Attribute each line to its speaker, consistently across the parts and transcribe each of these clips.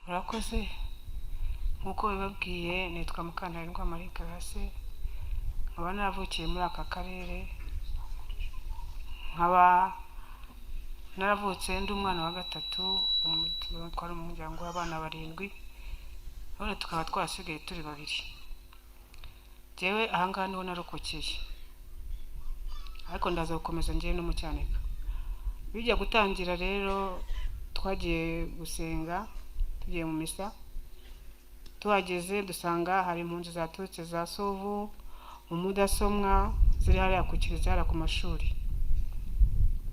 Speaker 1: Murakoze nk'uko bibabwiye nitwa Mukantabirwa Marie Grace, nkaba naravukiye muri aka karere, nkaba naravutse ndi umwana wa gatatu twari mu muryango w'abana 7, none tukaba twasigaye turi 2. Jewe ahangaha niho narokokeye, ariko ndaza gukomeza ngiye no mu Cyanika. Bijya gutangira rero twagiye gusenga, tugiye mu misa, tuhageze dusanga hari impunzi zaturutse za Sovu, mu Mudasomwa, ziri hariya ku kiliziya hariya ku mashuri.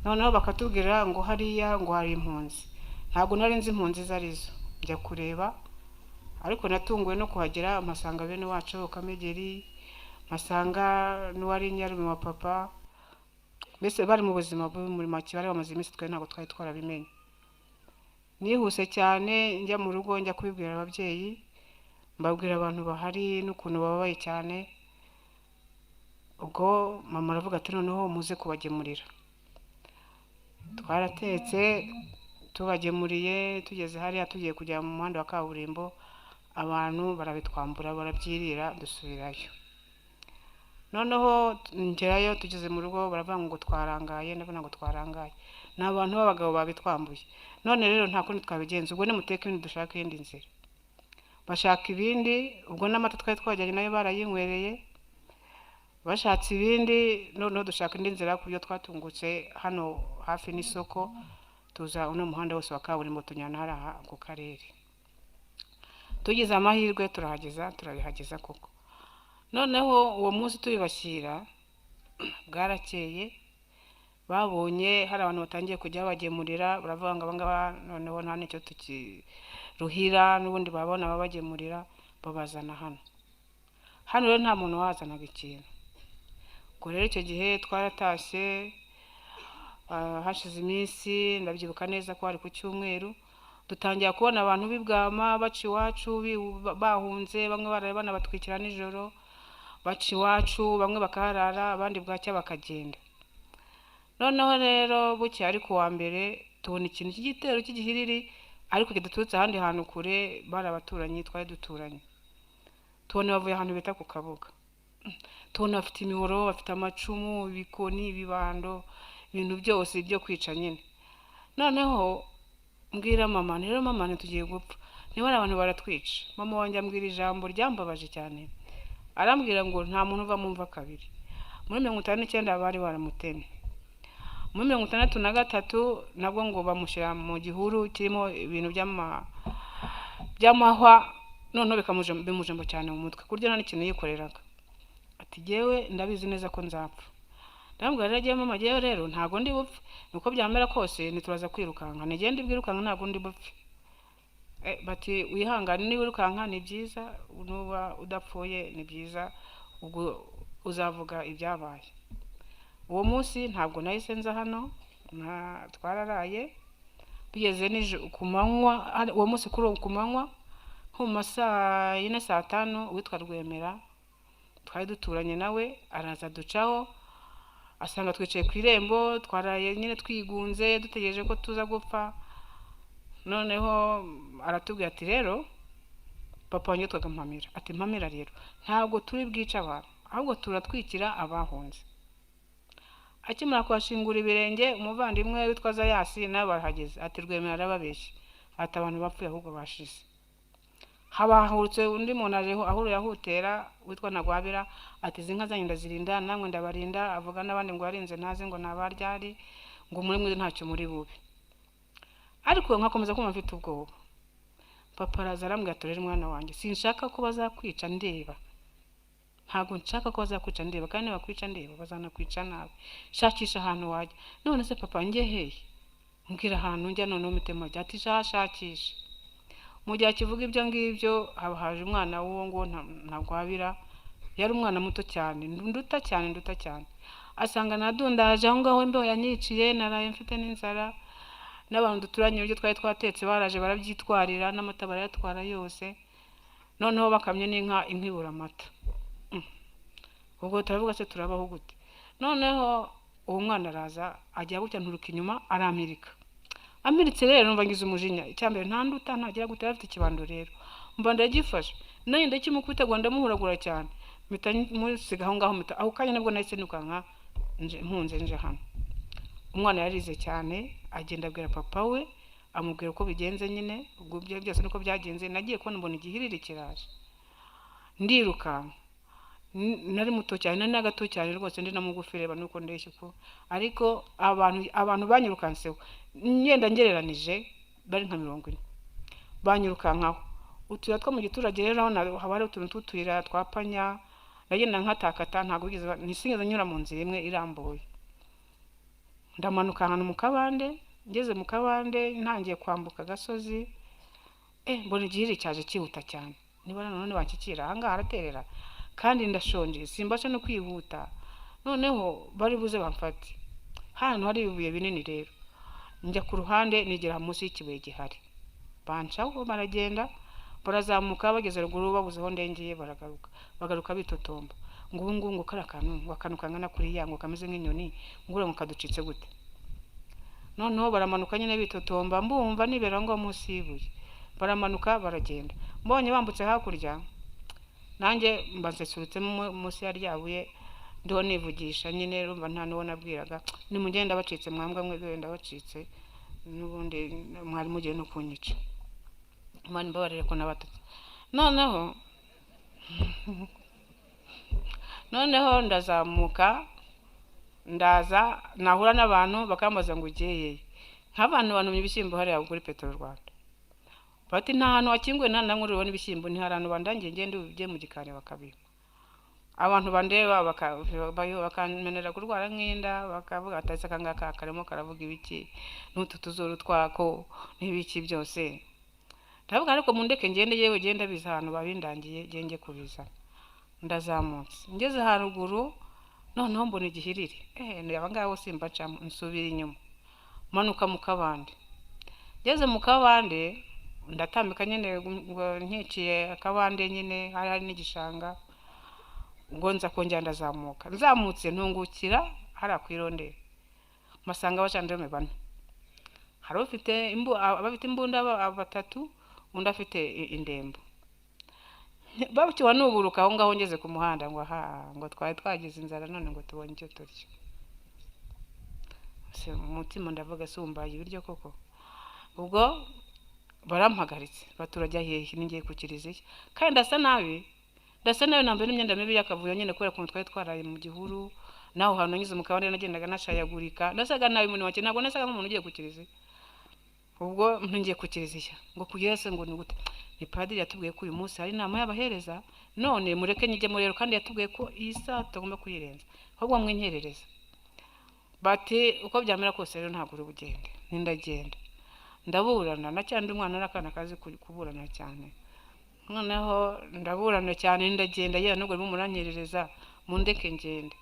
Speaker 1: Noneho bakatubwira ngo hariya ngo hari impunzi. Ntabwo nari nzi impunzi zarizo, njya kureba, ariko natunguwe no kuhagera mpasanga bene wacu Kamegeri, mpasanga n'uwari nyarume wa papa, mbese bari mu buzima muri make, bari bamaze iminsi twe ntabwo twari twarabimenye. Nihuse cyane njya mu rugo, njya kubibwira ababyeyi, mbabwira abantu bahari n'ukuntu bababaye cyane. Ubwo mama aravuga ati noneho muze kubagemurira. Twaratetse tubagemuriye, tugeze hariya tugiye kujya mu muhanda wa kaburimbo, abantu barabitwambura barabyirira, dusubirayo. Noneho ngerayo tugeze mu rugo baravuga ngo twarangaye, ndabona ngo twarangaye. Ni abantu b'abagabo babitwambuye. None rero nta kundi twabigenza, ubwo nimuteke ibindi dushaka iyindi nzira. Bashaka ibindi, ubwo n'amata twari twajyanye nayo barayinywereye, bashatse ibindi, noneho dushaka indi nzira ku buryo twatungutse hano hafi n'isoko, tuza uno muhanda wose wa kaburimbo tunyana hariya ku karere. Tugize amahirwe turabihageza koko. Noneho uwo munsi tubibashyira bwarakeye, babonye hari abantu batangiye kujya babagemurira, baravuga ngo abangaba noneho nta n'icyo tukiruhira, n'ubundi babona babagemurira, babazana hano. Hano rero nta muntu wazanaga ikintu. Ubwo rero icyo gihe twaratashye, hashize iminsi, ndabyibuka neza ko hari ku cyumweru, dutangira kubona abantu b'ibwama baca iwacu bahunze, bamwe barabana batwikira nijoro, baca iwacu, bamwe bakaharara, abandi bwacya bakagenda. Noneho rero buke ari ku wa mbere tubona ikintu cy'igitero cy'igihiriri, ariko kidaturutse ahandi hantu kure, bari abaturanyi twari duturanye. Tubona bavuye ahantu bita ku Kabuga. Tubona bafite imihoro, bafite amacumu, ibikoni, ibibando, ibintu byose byo kwica nyine. Noneho mbwira mama, rero mama ntitugiye gupfa, niba ari abantu baratwica. Mama wanjye ambwira ijambo ryambabaje cyane, arambwira ngo nta muntu uva mu mva kabiri. Muri 59 bari baramutemye, muri 63 nabwo ngo bamushyira mu gihuru kirimo ibintu by'amahwa, noneho bimujembo cyane mu mutwe kurya nta n'ikintu yikoreraga. Ati jewe ndabizi neza ko nzapfa. Ndambwira rero mama, jewe rero ntago ndi bupfe, nuko byamera kose nituraza kwirukanka, nigende bwirukanka ntago ndi bupfe. Bati wihangane, ni wirukanka ni byiza, nuba udapfuye ni byiza, ubwo uzavuga ibyabaye. Uwo munsi ntabwo nahise nza hano, twararaye, tugeze ku manywa, uwo munsi kuri ku manywa, nko mu masaa 4 saa 5, witwa Rwemera twari duturanye nawe araza ducaho, asanga twicaye ku irembo, twaraye nyine twigunze dutegereje ko tuza gupfa. Noneho aratubwira ati rero papa wanjye twaga Mpamira, ati Mpamira rero ntabwo turi bwica abantu, ahubwo turatwikira abahunze. Akimara kwashingura ibirenge, umuvandimwe witwa Zayasi nawe barahageze, ati Rwemera arababeshya, ati abantu bapfuye ahubwo bashize. Habahurutse undi muntu ajeho ahuru yahutera witwa Ntagwabira, ati izi nka zanyu ndazirinda, namwe ndabarinda, avuga n'abandi ngo yarinze ntazi ngo nabaryari, ngo muri mwe ntacyo muri bube. Ariko nkakomeza kumva mfite ubwoba. Papa araza arambwira ati rero mwana wanjye, sinshaka ko bazakwica ndeba, ntabwo nshaka ko bazakwica ndeba, kandi bakwica ndeba bazanakwica nawe, shakisha ahantu wajya. None se papa njye hehe? Mbwira ahantu njya, noneho mitemo ati shakisha. Mu gihe akivuga ibyo ngibyo, haje umwana w'uwo ngo Ntagwabira, yari umwana muto cyane, nduta cyane, asanga nadundaje aho ngaho, imbeho yanyiciye, naraye mfite n'inzara, n'abantu duturanye ibyo twari twatetse baraje barabyitwarira, n'amata barayatwara yose, noneho bakamye n'inka ibura amata. Ubwo turavuga se turabaho gute? Noneho uwo mwana araza ajya gutya nturuka inyuma aramirika, amiritse rero numva ngize umujinya, icyambere ntanduta ntagira gute afite ikibando rero mba ndagifashe nayo ndakimukubita ngo ndamuhuragura cyane mpita musiga aho ngaho mpita aho kanya nibwo nahise nukanka mpunze nje hano. Umwana yarize cyane agenda abwira papa we amubwira uko bigenze nyine, ubwo byose nuko byagenze. Nagiye kubona mbona igihiriri kiraje ndiruka, nari muto cyane nari nagato cyane rwose ndi na mugufi reba nuko ndeshye ko, ariko abantu banyirukanseho ngenda ngereranije bari nka 40 banyirukankaho. Utuyira two mu giturage rero haba hari utuntu tw'utuyira twapanya, nagenda nkatakata ntabwo nisingiza nyura mu nzira imwe irambuye. Ndamanuka ahantu mu kabande, ngeze mu kabande ntangiye kwambuka gasozi mbona igihiri cyaje kihuta cyane, niba none bankikira ahangaha araterera kandi ndashonje simbasha no kwihuta, noneho bari buze bamfate. Hano hari ibibuye binini rero, njya ku ruhande nigera munsi y'ikibuye gihari, bancaho baragenda barazamuka bageze ruguru babuze aho ndengeye bagaruka bitotomba ngo ubu ngubu ngo karakantu kangana kuri yango kameze nk'inyoni ngure ngo kaducitse gute. Noneho baramanuka nyine bitotomba mbumva nibera ngo munsi y'ibuye, baramanuka baragenda. Mbonye bambutse hakurya nanjye mbasesurutse munsi ya ryabuye ndiho nivugisha nyine, rumva nta nuwo nabwiraga nimugenda bacitse mwambwa mwe genda bacitse n'ubundi mwari mugiye no kunyica, Imana imbabarire ko nabatutse. Noneho ndazamuka ndaza nahura n'abantu bakambaza ngo ugeye nk'abantu bantumye ibishyimbo hariya kuri Petrol Rwanda, bati nta hantu wakinguye nta namwe uribona ibishyimbo, ni harano bandangiye ngende ubye mu gikari bakabiha. Abantu bandeba bakamenera kurwara nk'inda, bakavuga atase kangaka karimo karavuga ibiki n'utu tuzuru twako n'ibiki byose. Ndavuga ariko mundeke ngende yewe genda biza ahantu babindangiye genge kubiza. Ndazamutse ngeze haruguru noneho mbona igihiriri abangabo simbaca nsubira inyuma manuka mu kabande. Ngeze mu kabande ndatambika nyine ngo nkiciye akabande nyine hari n'igishanga, ngo nza kongera ndazamuka. Nzamutse ntungukira hari akwirondera masanga bacandome bane, hari ufite abafite imbunda batatu undi afite indembo. Babukiwa nuburuka aho ngaho ngeze ku muhanda ngo ngo twari twagize inzara none ngo tubonye icyo turya. Se umutima ndavuga sumbaye ibiryo koko. Ubwo barampagaritse baturajya hehe ningiye ku kiliziya kandi ndasa nabi nambaye n'imyenda mibi yakavuyo nyine kubera ko twari twaraye mu gihuru, naho hano ngize mu kabande nagendaga nashayagurika, ndasaga nabi muri make ntabwo nasaga nk'umuntu ugiye ku kiliziya. Ubwo ngiye ku kiliziya ngo kugese ngo ni gute, ni padiri yatubwiye ko uyu munsi hari inama y'abahereza, none mureke njye rero kandi yatubwiye ko iyi saa tugomba kuyirenza ahubwo mwinkerereza. Bati uko byamera kose rero ntabwo uri bugende. Ndagenda ndaburana nacyandi umwana arakana kazi kuburana cyane, noneho ndaburana cyane ndagenda yewe nubwo muranyerereza mundeke ngende.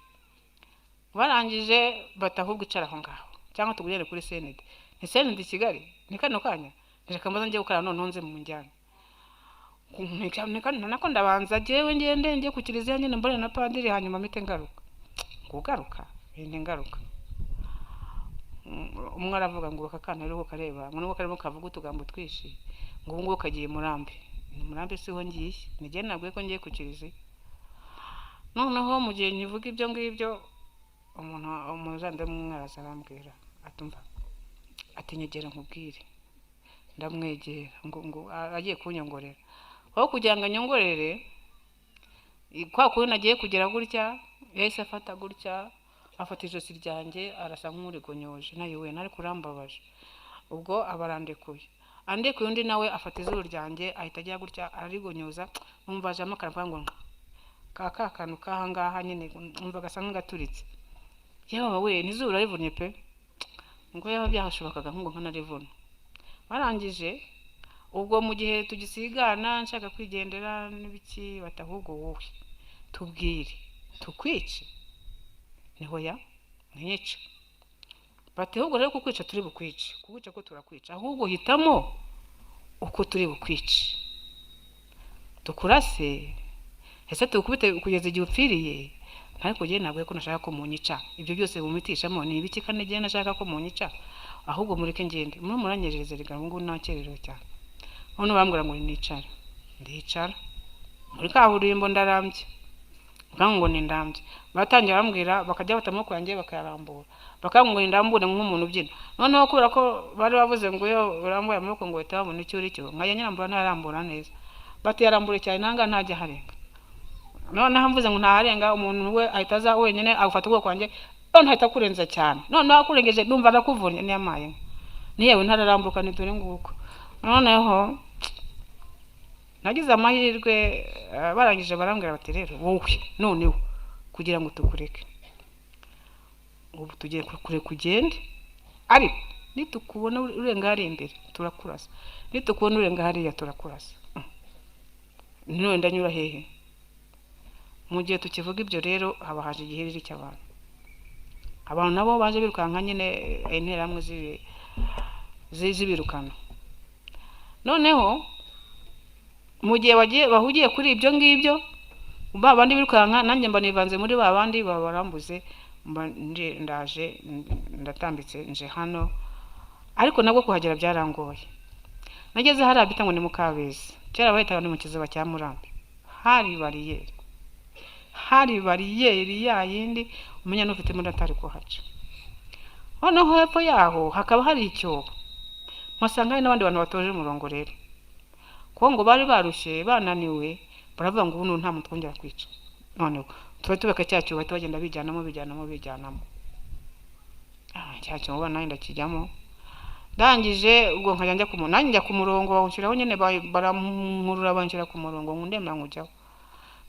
Speaker 1: Barangije batahubwo icara aho ngaho cyangwa tugujyane kuri Senede. Ni Senede Kigali ni kano kanya ndeka mbaza ngiye gukara none nze mu njyana nako ndabanza jewe ngende ngiye ku kiliziya nyine mbone na padiri hanyuma mite ngaruka bindi ngaruka. Umwe aravuga ngo kakana rero kareba ngo nuko karimo kavuga utugambo twishi ngo ubu ngo kagiye Murambi. Murambi siho ngiye nige nabwiye ko ngiye ku kiliziya. Noneho mu gihe nyivuga ibyo ngibyo umuzande mwaraza arambwira atumva atinyegera nkubwire. Ndamwegera ngo agiye kunyongorera, aho kugira ngo anyongorere kwa kuri nagiye kugera gutya yahise afata gutya afata ijosi ryanjye arasa nk'urigonyoje nayo we nari kurambabaje. Ubwo abarandekuye andekuye undi nawe afata izuru ryanjye ahita ajya gutya arigonyoza, umvaje amakara ngo kantu kahangaha nyine umva gasa nk'agaturitse. Yewe we nizuru arivunye pe, ngo yaba byahashobokaga ngo nkanarivuna. Barangije ubwo mu gihe tugisigana nshaka kwigendera n'ibiki batahubwo wowe tubwire tukwice. Niho ya nyice bati ahubwo rero kukwica turi bukwice, kukwica ko turakwica ahubwo hitamo uko turi bukwice, tukurase ese tukubite kugeza igihe upfiriye. Ariko je nabwo ko nashaka ko munyica, ibyo byose bumitishamo ni ibiki kandi je nashaka ko munyica. ahubwo mureke ngende muri muranyerereza rega ngo nakererewe cyane none bambwira ngo nicare ndicara muri kaburimbo ndarambye ngo ni ndambye batangira bambwira bakajya bata amaboko yanjye bakayarambura bakangwa indambure nk'umuntu ubyina noneho kubera ko bari bavuze ngo yo urambuye amaboko ngo utabona icyo uri cyo nkaya nyirambura ntarambura neza bati yarambure cyane nanga ntajya harenga noneho mvuze ngo ntaharenga umuntu we ahitaza wenyine agufata ubwoko kwanjye none ahita kurenza cyane noneho akurengeje ndumva nakuvunye niyamaye niyewe ntararambuka nitore nguko noneho nagize amahirwe barangije barambwira bati rero wowe noneho kugira ngo tukureke ubu tugiye kure kugende ariko nitukubona urenga hari imbere turakurasa nitukubona urenga hariya turakurasa none ndanyura hehe mu gihe tukivuga ibyo rero haba haje igihiriri cy'abantu abantu nabo baje birukanka nyine interamwe zibirukana noneho mu gihe bahugiye kuri ibyo ngibyo babandi birukanka nanjye mba nivanze muri babandi babarambuze ndaje ndatambitse nje hano ariko nabwo kuhagera byarangoye nageze hari abita ngo ni mu Kabezi cyera bahita ni mu Kiziba cya Murambi hari bariyeri ya yindi umenya n'ufite muri atari ko haca noneho hepfo yaho hakaba hari icyobo masanga hari n'abandi bantu batoje umurongo rero kuko ngo bari barushye bananiwe baravuga ngo ubu nta mutwongera kwica noneho tubeka cyacyo bahita bagenda bijyanamo cyacyo ubona nenda kijyamo ndangije ubwo nkajya njya njya ku murongo bawushiraho nyene baramurura banshira ku murongo ngundemba ngujyaho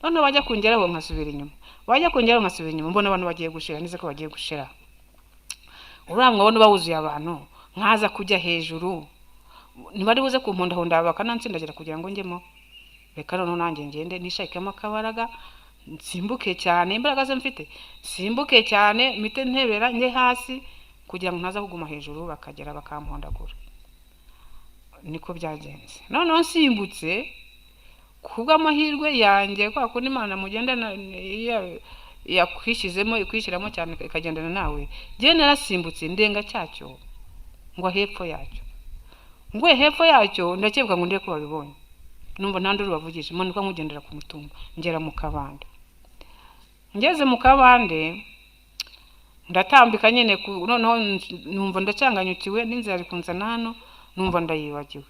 Speaker 1: noneho bajya kungeraho nkasubira inyuma mbona abantu bagiye gushira nize ko bagiye gushira uramwe abone bawuzuye abantu nkaza kujya hejuru ntibari buze kumpondahonda bakanansindagira kugira ngo njyemo reka none nanjye ngende nishakemo akabaraga nsimbuke cyane imbaraga ze mfite simbuke cyane mite ntebera nge hasi kugira ngo ntaza kuguma hejuru bakagera bakampondagura niko byagenze noneho nsimbutse kubwa amahirwe yanjye kwa kundi Imana mugendana yakwishyizemo ikwishyiramo cyane ikagendana nawe je narasimbutse ndenga cyacyo ngo hepfo yacyo ndakebwa ngo ndeko babibonye numva ntandi rubavugije manuka nkugendera ku mutumba ngera mu Kabande ngeze mu Kabande ndatambika nyene noneho numva ndacanganyukiwe n'inzira ari kunzana hano numva ndayibagiwe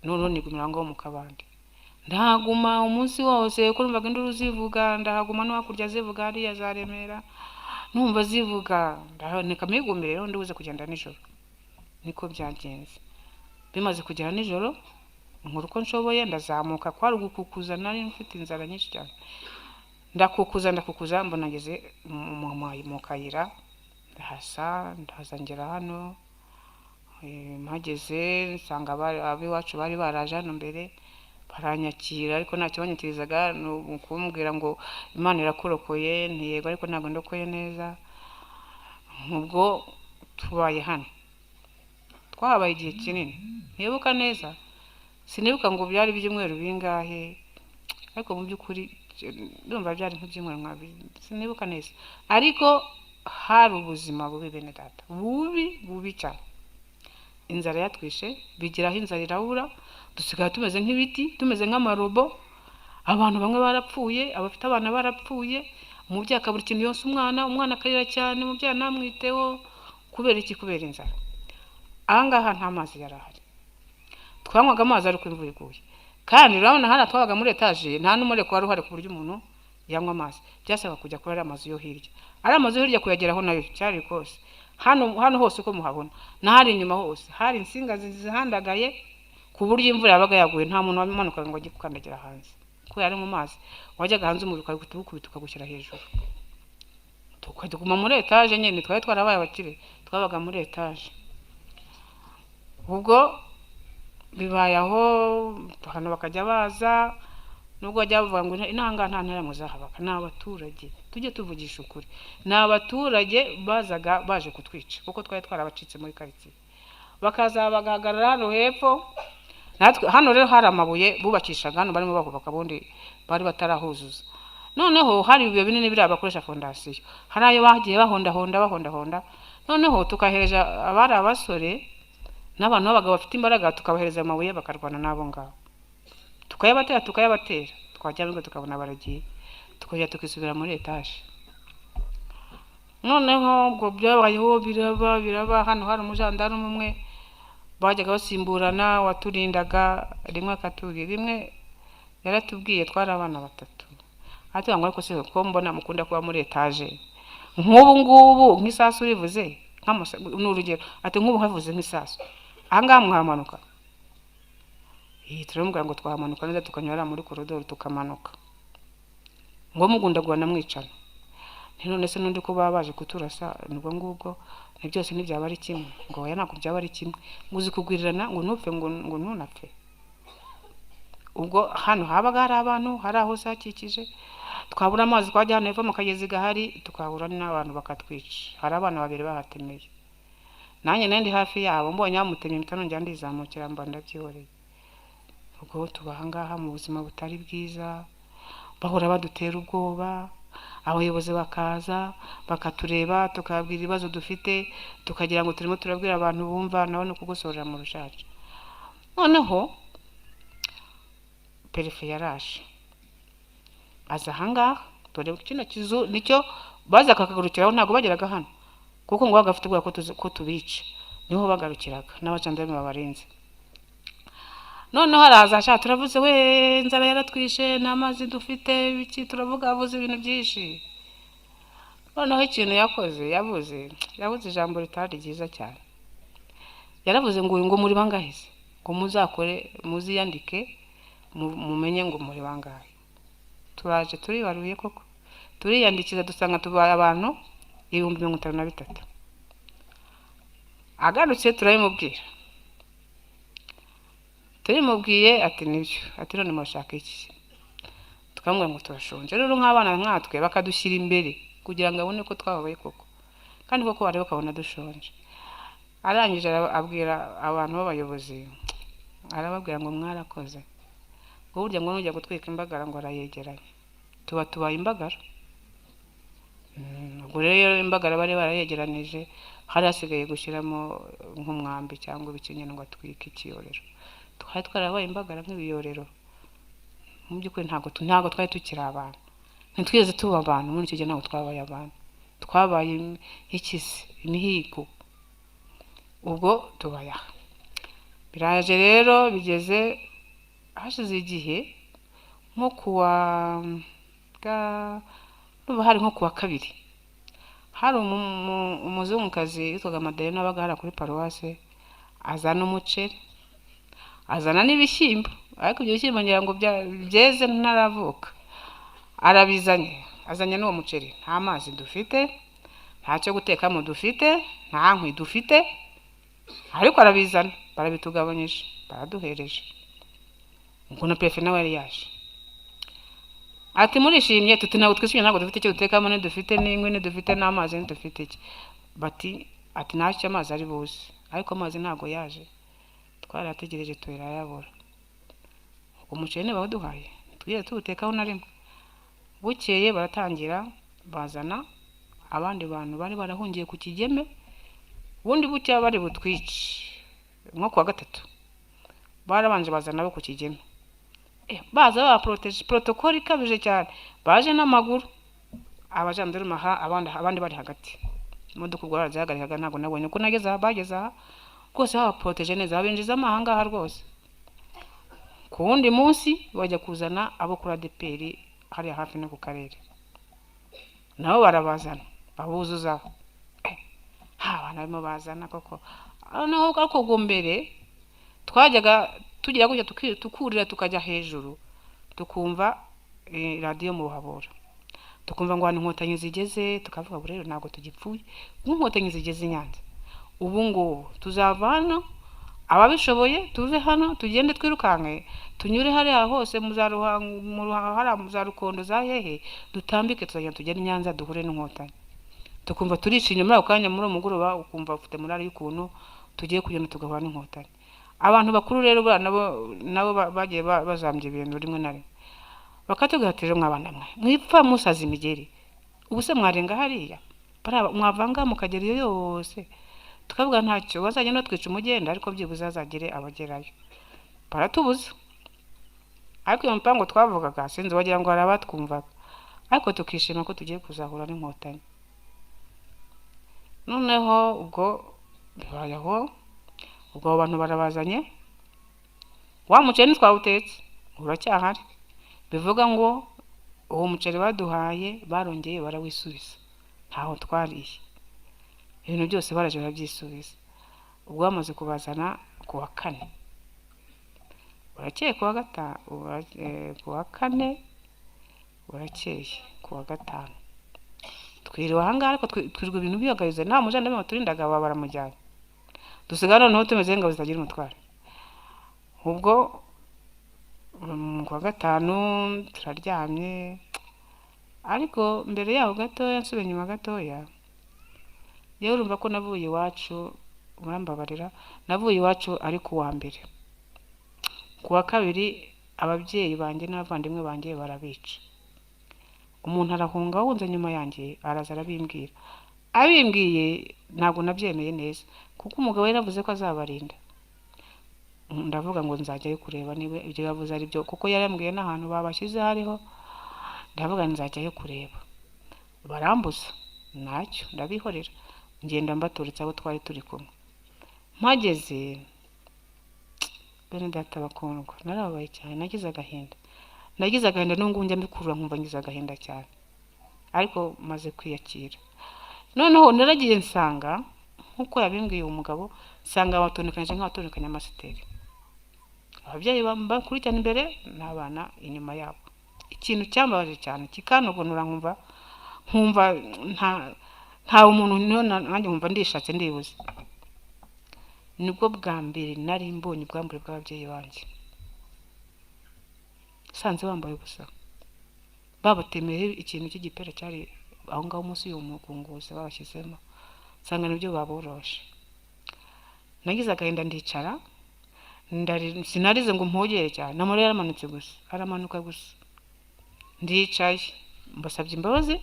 Speaker 1: none nigumira ngo mu Kabande ndahaguma umunsi wose ko numvaga induru zivuga ndahaguma no hakurya zivuga hariya za Remera numva zivuga ndahaneka migumire rero ndibuze kugenda nijoro niko byagenze bimaze kugera nijoro nkuru ko nshoboye ndazamuka kwari gukukuza nari mfite inzara nyinshi cyane ndakukuza mbona ngeze mu kayira ndaza ngera hano mpageze nsanga abiwacu bari baraje hano mbere baranyakira ariko ntacyo banyakirizaga kumbwira ngo Imana irakurokoye ntiyego ariko ntabwo ndokoye neza ubwo tubaye hano twabaye igihe kinini ntibuka neza sinibuka ngo byari by'umweru bingahe ariko mu by'ukuri ndumva byari nk'ibyumweru sinibuka neza ariko hari ubuzima bubi bene data bubi cyane inzara yatwishe bigiraho inzara irabura dusigaye tumeze nk'ibiti tumeze nk'amarobo abantu bamwe barapfuye abafite abana barapfuye umubyeyi akabura ikintu yose umwana akarira cyane umubyeyi namwiteho kubera inzara ahangaha nta mazi yarahari twanywaga amazi ariko imvura iguye kandi urabona hano twabaga muri etaje nta n'umureko wari uhari ku buryo umuntu yanywa amazi byasaba kujya kuri amazi yo hirya ari amazi yo hirya kuyageraho nayo cyari kose hano hose uko muhabona nahari inyuma hose hari insinga zihandagaye ku buryo imvura yabaga yaguye nta muntu wamanukaga ngo ajye kukandagira hanze ko yari mu mazi wajyaga hanze umuriro ukagukubita ukagushyira hejuru tukaguma muri etaje nyine twari twarabaye abakire twabaga muri etaje ubwo bibaye aho hano bakajya baza nubwo bajya bavuga ngo inanga nta ntera muzahabaka n'abaturage tujye tuvugisha ukuri n'abaturage bazaga baje kutwica kuko twari twarabacitse muri quartier bakaza bagahagarara hano hepfo natwe hano rero hari amabuye bubakishaga hano barimo bakubaka bundi bari batarahuzuza noneho hari ibibuye binini biri abakoresha fondasiyo hari ayo bagiye bahonda noneho tukahereza abari abasore n'abantu b'abagabo bafite imbaraga, tukabahereza amabuye bakarwana n'abo ngabo, tukayabatera twajya ngo tukabona baragiye, tukajya tukisubira muri etaje. Noneho ubwo byabayeho biraba, hano hari umujandarume umwe bajyaga basimburana waturindaga, rimwe akatubwira, rimwe yaratubwiye twari abana batatu, atubwira ngo ariko se ko mbona mukunda kuba muri etaje, nk'ubu ngubu nk'isasu rivuze n'urugero, ati nk'ubu havuze nk'isasu ahangaha mwamanuka? Turamubwira ngo twamanuka neza tukanyura muri koridoro tukamanuka, ngo mugundagurana mwicana. None se n'undi ko baba baje kuturasa nibwo ngubwo ni byose ntibyaba ari kimwe? Ngo oya ntabwo byaba ari kimwe, ngo uzi kugwirirana ngo ntupfe ngo ntunapfe. Ubwo hano habaga hari abantu, hari aho sakikije, twabura amazi twajya hano eva mu kagezi gahari, tukahura n'abantu bakatwica. Hari abana babiri bahatemeye, nanjye nandi hafi yabo, mbonye bamutemye mpita nongera ndizamukira mba ndabyihoreye. Ubwo tubaha ngaha mu buzima butari bwiza, bahora badutera ubwoba, abayobozi bakaza bakatureba tukabwira ibibazo dufite, tukagira ngo turimo turabwira abantu bumva, nawe no kugusorera mu rushaje. Noneho perefe yaraje aza ahangaha, dore kino kizu nicyo baza kakagarukiraho, ntabwo bageraga hano kuko ngo bagafite ubwoba ko tubica, niho bagarukiraga n'abajandarume babarinze. Noneho haraza ashaka, turavuze we inzara yaratwishe n'amazi dufite biki, turavuga avuze ibintu byinshi. Noneho ikintu yavuze ijambo ritari ryiza cyane. Yaravuze ngo muri bangahe se, ngo muzakore muziyandike mumenye ngo muri bangahe. Turaje turibaruye koko, turiyandikiza dusanga tubaye abantu 53,000. Agarutse turimubwiye ati nibyo, ati none mushaka iki? Tukamubwira ngo turashonje. Rero nk'abana nkatwe bakadushyira imbere kugira ngo abone ko twababaye koko, kandi koko bareba kabona dushonje. Arangije abwira abantu b'abayobozi, arababwira ngo mwarakoze, ngo burya ngo nujya gutwika imbagara ngo arayegeranye, tubaye imbagara. Ubwo rero imbagara bari barayegeranije, hari hasigaye gushyiramo nk'umwambi cyangwa ibikinyene ngo atwike ikiyorero. Twari twarabaye imbagara nk'ibiyorero, mu by'ukuri ntabwo twari tukiri abantu, ntitwigeze tuba abantu. Muri icyo gihe ntabwo twabaye abantu, twabaye ikisi, imihigo. Ubwo tubaya biraje rero, bigeze hashize igihe nko hari nko kuwa kabiri, hari umuzungukazi yitwaga Madalena abaga hara kuri paruwase, azana umuceri, azana n'ibishyimbo, ariko ibyo bishyimbo ngira ngo byeze ntaravuka. Arabizanye, azanye n'uwo muceri, nta mazi dufite, nta cyo gutekamo dufite, nta nkwi dufite, ariko arabizana, barabitugabanyije, baraduhereje. Ubwo na perefe nawe yari yaje, ati murishimye? Tuti ntabwo twishimye, ntabwo dufite icyo dutekamo, ntidufite n'inkwi, ntidufite n'amazi, ntidufite iki. Ati ntacyo amazi ari buze, ariko amazi ntabwo yaje, twarategereje turayabura. Umuceri ntibawuduhaye, twigeze tuwutekaho na rimwe. Bukeye baratangira bazana abandi bantu bari barahungiye ku Kigeme, ubundi bucya bari butwice nko kuwa gatatu, barabanje bazana abo ku Kigeme, baza baproteje protocole ikabije cyane, baje n'amaguru, abajandarume abandi bari hagati. Imodoka ubwo barazihagarikaga, ntabwo nabonye ko nageze aha bageze aha rwose, baproteje neza, babinjiza amahanga aha rwose. Ku wundi munsi bajya kuzana abo kuri ADPR hariya hafi no ku karere, nabo barabazana babuzuzaho. Abana barimo bazana koko. Noneho ariko mbere twajyaga tugira gutya tukurira tukajya hejuru, tukumva radio mu Ruhabura, tukumva ngo inkotanyi zigeze, tukavuga ngo rero ntabwo tugipfuye, inkotanyi zigeze i Nyanza. Ubu ngo tuzavana ababishoboye tuve hano tugende twirukanke tunyure hariya hose muzarukondo za hehe, dutambike tuzajya tugera i Nyanza duhure n'inkotanyi. Tukumva turishinye muri ako kanya, muri umugoroba ukumva ufite morale y'ukuntu tugiye kugenda tugahura n'inkotanyi. Abantu bakuru rero nabo bagiye bazambye ibintu rimwe na rimwe, bakatubwira ati rero mwabana mwe mwipfa musaza imigeri, ubu se mwarenga hariya mwavanga mukagera iyo yose, tukavuga ntacyo bazajya no twica umugenda, ariko byibuze azagire abagerayo. Baratubuza, ariko iyo mpango twavugaga sinzi wagira ngo hari abatwumvaga, ariko tukishima ko tugiye kuzahura n'inkotanyi. Noneho ubwo bibayeho, ubwo abantu barabazanye, wa muceri ntitwawutetse uracyahari, bivuga ngo uwo muceri baduhaye barongeye barawisubiza, ntaho twariye, ibintu byose baraje barabyisubiza. Ubwo bamaze kubazana ku wa kane, burakeye ku wa gatanu, ku wa kane burakeye ku wa gatanu twiriwe ahangaha, ariko twirirwa ibintu biyagabize, nta mujandarume waturindaga, baba baramujyanye, dusigara noneho tumeze ngo zitagira umutwaro. Ubwo ku wa gatanu turaryamye, ariko mbere yaho gatoya, nsubiye inyuma gatoya, yewe urumva ko navuye iwacu, murambabarira, navuye iwacu ari ku wa mbere. Ku wa kabiri ababyeyi banjye n'abavandimwe banjye barabica, umuntu arahunga wunze nyuma yanjye, araza arabimbwira. Abimbwiye ntabwo nabyemeye neza, kuko umugabo yaravuze ko azabarinda. Ndavuga ngo nzajyayo kureba niba ibyo yavuze ari byo, kuko yarambwiye n'ahantu babashyize hariho. Ndavuga nzajyayo kureba, barambuza, ntacyo ndabihorera, ngenda mbaturitse abo twari turi kumwe. Mpageze, bene data bakundwa, narababaye cyane, nagize agahinda n'ubwo njya mbikurura nkumva ngize agahinda cyane, ariko maze kwiyakira. Noneho naragiye nsanga, nkuko yabimbwiye umugabo, nsanga abatondekanyije nk'abatondekanya amasiteri, ababyeyi bakurikirana imbere n'abana inyuma yabo. Ikintu cyambabaje cyane kikanogonora, nkumva nta umuntu nanjye nkumva ndishatse ndibuze. Nibwo bwa mbere nari mbonye ubwambure bw'ababyeyi banjye, sanze bambaye ubusa, babatemeye ikintu cy'igipera cyari aho ngaho munsi y'uwo mugunguzi babashyizemo, nsanga nibyo baboroshe. Nagize agahinda ndicara, sinarize ngo mpogere cyane, n'amarira yaramanutse gusa, aramanuka gusa. Ndicaye mbasabye imbabazi,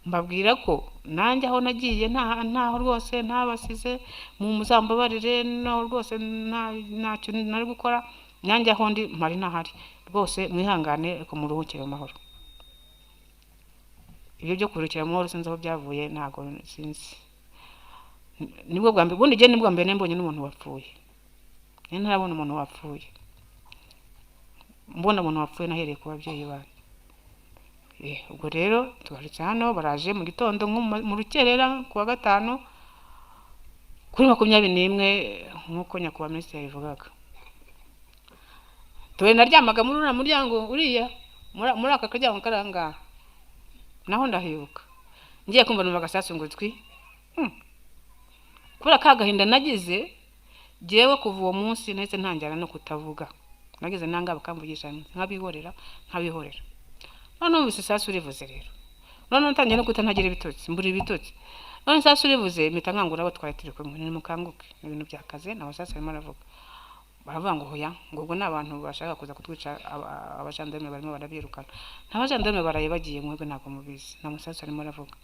Speaker 1: mbabwira ko nanjye aho nagiye ntaho rwose ntabasize, muzambabarire, naho rwose ntacyo nari gukora, nanjye aho ndi mpari ntahari, rwose mwihangane, ariko muruhukire mu mahoro. Ibyo byo kuruhukira mu mahoro sinzi aho byavuye, ntabwo sinzi. Nibwo bwa mbere, ubundi nibwo bwa mbere nembonye n'umuntu wapfuye, ntarabona umuntu wapfuye. Mbona umuntu wapfuye nahereye ku babyeyi banjye. Ubwo rero tugarutse hano, baraje mu gitondo mu rukerera ku wa gatanu kuri 21, nk'uko nyakubahwa minisitiri yabivugaga. Naryamaga muri uriya muryango uriya, muri aka karyango karangaha, naho ndahibuka. Ngiye kumva numva agasasu ngo twi, kubera ka gahinda nagize, jewe kuva uwo munsi nahise ntangira no kutavuga. Nagize nanga bakamvugisha nkabihorera. None numvise isasu rivuze rero, none ntangiye no kutantagira ibitotsi, mbura ibitotsi. None isasu rivuze mpita nkangura abo twari turi kumwe, nimukanguke, ibintu byakaze, nabo sasa barimo baravuga. Baravuga ngo hoya, ngo ubwo n'abantu bashaka kuza kutwica, abajandarume barimo barabirukana. N'abajandarume baraye bagiye, mwebwe ntabwo mubizi, na musasu arimo aravuga.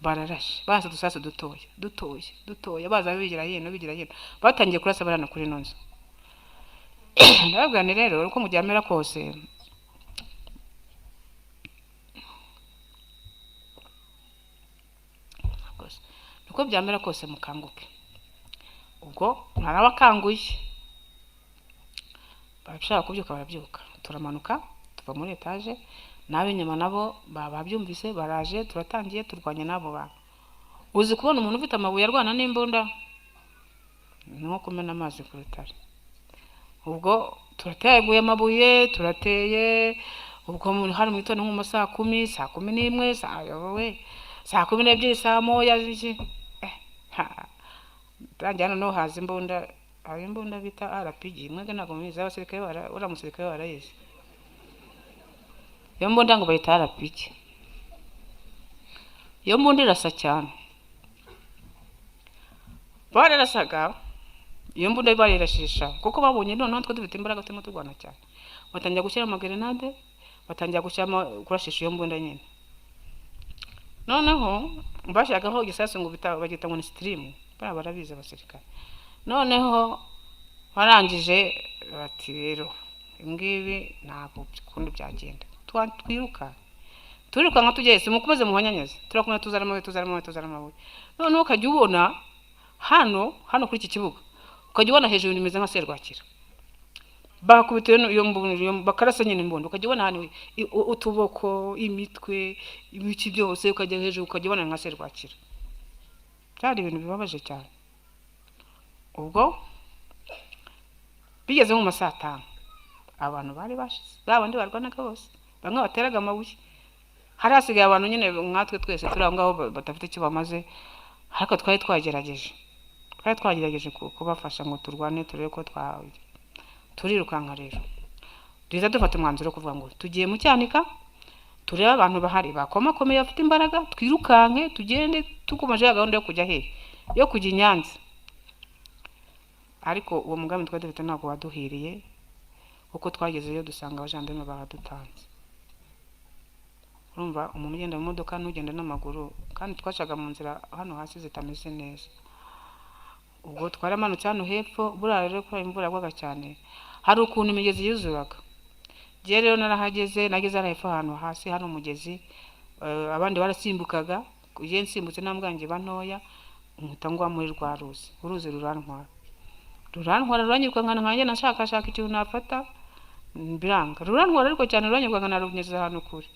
Speaker 1: Bararashe, baza dusasu dutoya, baza bigira hino, batangiye kurasa barana kuri nonzo. Ndababwira rero uko muryamera kose, uko byamera kose mukanguke. Ubwo narabakanguye, barashaka kubyuka barabyuka, turamanuka tuva muri etage, n'ab'inyuma nabo babyumvise, baraje, turatangiye turwanya nabo bantu. Uzi kubona umuntu ufite amabuye arwana n'imbunda, nko kumena amazi ku rutare. Ubwo turateguye amabuye, turateye, ubwo hari mu gitondo nko mu saa 10, saa 11, saa 12, saa moya ziki. Tanjyana no haza imbunda, hari imbunda bita RPG, mwege ntabwo mubizi, abasirikare uramusirikare barayizi. Iyo mbunda ngo bayita RPG. Iyo mbunda irasa cyane. Bararasaga, iyo mbunda barirashisha, kuko babonye noneho twe dufite imbaraga turimo turwana cyane. Batangira gushyira amagrenade, batangira kurashisha iyo mbunda nyine. Noneho bashagaho igisasu ngo bagita ngo ni stream, barabizi abasirikare. Noneho barangije bati rero ngibi ntabwo kundi byagenda, twiruka nka tugeze mukomeze muhanyanyeze, turakomeza tuzara amabuye. Noneho ukajya ubona hano kuri iki kibuga, ukajya ubona hejuru nimeze nka serwakira, bakubitiwe iyo mbunyo bakarasa nyine imbondo, ukajya ubona hano utuboko, imitwe, ibiki byose, ukajya hejuru ukajya ubona nka serwakira. Byari ibintu bibabaje cyane. Ubwo bigeze mu masaa 5 abantu bari bashize, babandi barwanaga bose, bamwe bateraga amabuye, hari hasigaye abantu nyine nkatwe twese turi aho ngaho batafite icyo bamaze, ariko twari twagerageje kubafasha ngo turwane turebe ko turirukanka. Rero duhita dufata umwanzuro kuvuga ngo tugiye mu Cyanika, turebe abantu bahari bakomakomeye bafite imbaraga, twirukanke tugende tukomeje gahunda yo kujya yo kujya i Nyanza. Ariko uwo mugambi twari dufite ntabwo waduhiriye, kuko twagezeyo dusanga abajandarume baradutanze. Urumva umuntu ugenda mu modoka n'ugenda n'amaguru, kandi twacaga mu nzira hano hasi zitameze neza. Ubwo twaramanutse hano hepfo, buriya rero ko imvura yagwaga cyane, hari ukuntu imigezi yuzuraga. Je rero narahageze, nageze hepfo ahantu hasi hano umugezi, abandi barasimbukaga, je nsimbutse nambwanje bantoya, umutangwa muri rwa uruzi rurantwara ruranyirwa nkanje nashaka ikintu nafata biranga, rurantwara ariko cyane ruranyirwa nkanarunyeze ahantu kure.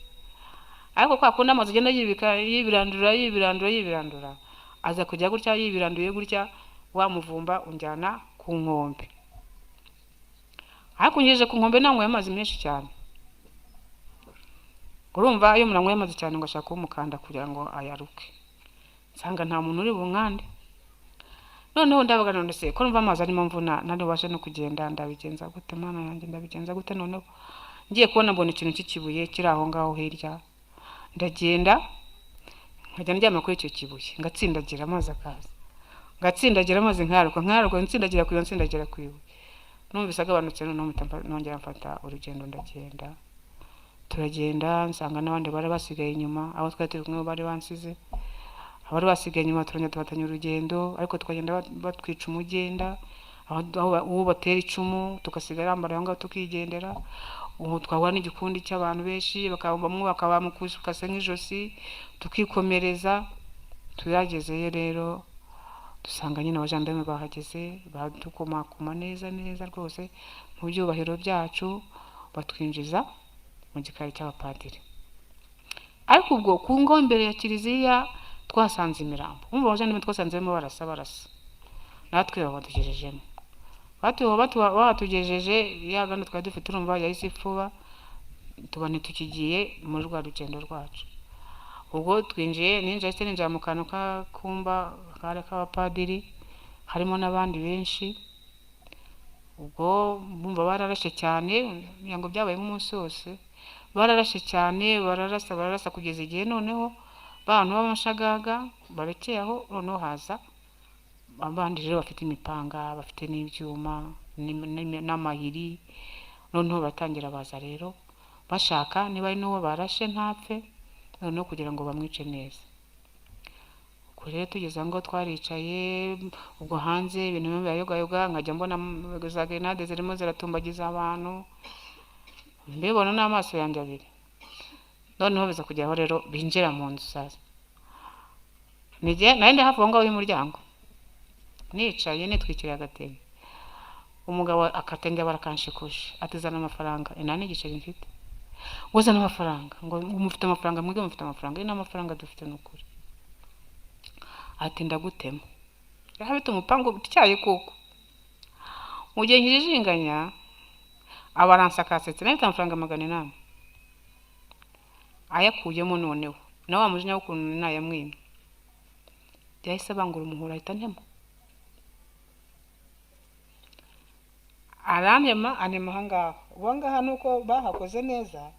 Speaker 1: Ariko kwa kundi amazi agenda yibirandura, aza kujya gutya yibiranduye gutya, wamuvumba unjyana ku nkombe. Ariko ngejeje ku nkombe nanyweye amazi menshi cyane. Urumva iyo munanyweye amazi cyane ngo ashaka umukanda kugira ngo ayaruke, nsanga nta muntu uri bunkande. Noneho ndabaga none se ko numva amazi arimo mvuna, nari washe no kugenda, ndabigenza gute mana yanjye, ndabigenza gute? Noneho ngiye kubona mbona ikintu cy'ikibuye kiri aho ngaho hirya, ndagenda nkajya ndyama kuri icyo kibuye, ngatsindagira amazi akaza, ngatsindagira amazi nkaruka nsindagira ku iwe. Numvise agabanutse, noneho nongera mfata urugendo, ndagenda turagenda, nsanga n'abandi bari basigaye inyuma, abo twari turi kumwe bari bansize, abari basigaye inyuma turongera tubatanya urugendo, ariko twagenda batwica umugenda, aho batera icumu tugasigara yambara aho ngaho tukigendera. Ubu twahura n'igikundi cy'abantu benshi, bamwe bakabamukuje ukase nk'ijosi, tukikomereza. Turagezeyo rero dusanga nyine abajandarume bahageze, badukomakoma neza rwose mu byubahiro byacu, batwinjiza mu gikari cy'abapadiri. Ariko ubwo ku ngo imbere ya kiliziya twasanze imirambo, umva abajandarume twasanzemo barasa, natwe babadugejejemo. Batugejeje ya gahunda twari dufite, urumva yahise ifuba, tubone tukigiye muri rwa rugendo rwacu. Ubwo ninjira mu kantu k'akumba kare k'abapadiri, harimo n'abandi benshi. Ubwo bumva bararashe cyane, ngo byabaye umunsi wose, bararashe cyane, bararasa kugeza igihe noneho abantu b'amashagaga barekeye aho. Noneho haza abandi rero bafite imipanga, bafite n'ibyuma n'amahiri. Noneho batangira baza rero bashaka niba ari n'uwo barashe ntapfe, noneho kugira ngo bamwice neza. Ubwo rero tugeze ngo twaricaye, ubwo hanze ibintu bimwe birayogayoga, nkajya mbona za grenade zirimo ziratumbagiza abantu, mbibona n'amaso yanjye abiri. Noneho biza kujyaho rero binjira mu nzu sasa. Nari ndi hafi aho ngaho y'umuryango, nicaye nitwikiriye agatenge, umugabo akatenge barakanshikuje, ati zana amafaranga. Nta n'igiceri mfite. Wazana amafaranga, ngo mufite amafaranga, mwige mufite amafaranga. Ina amafaranga dufite n'ukuri. Ati ndagutema. Yahafite umupango utyaye koko. Mu gihe nkijinganya abaransakasetse, nahita amafaranga 800 ayakuyemo. Noneho na wa mujinya w'ukuntu nayamwimye, yahise bangura umuhora ahita ntema. Arantema ahangaha. Ubu ngaha nuko bahakoze neza,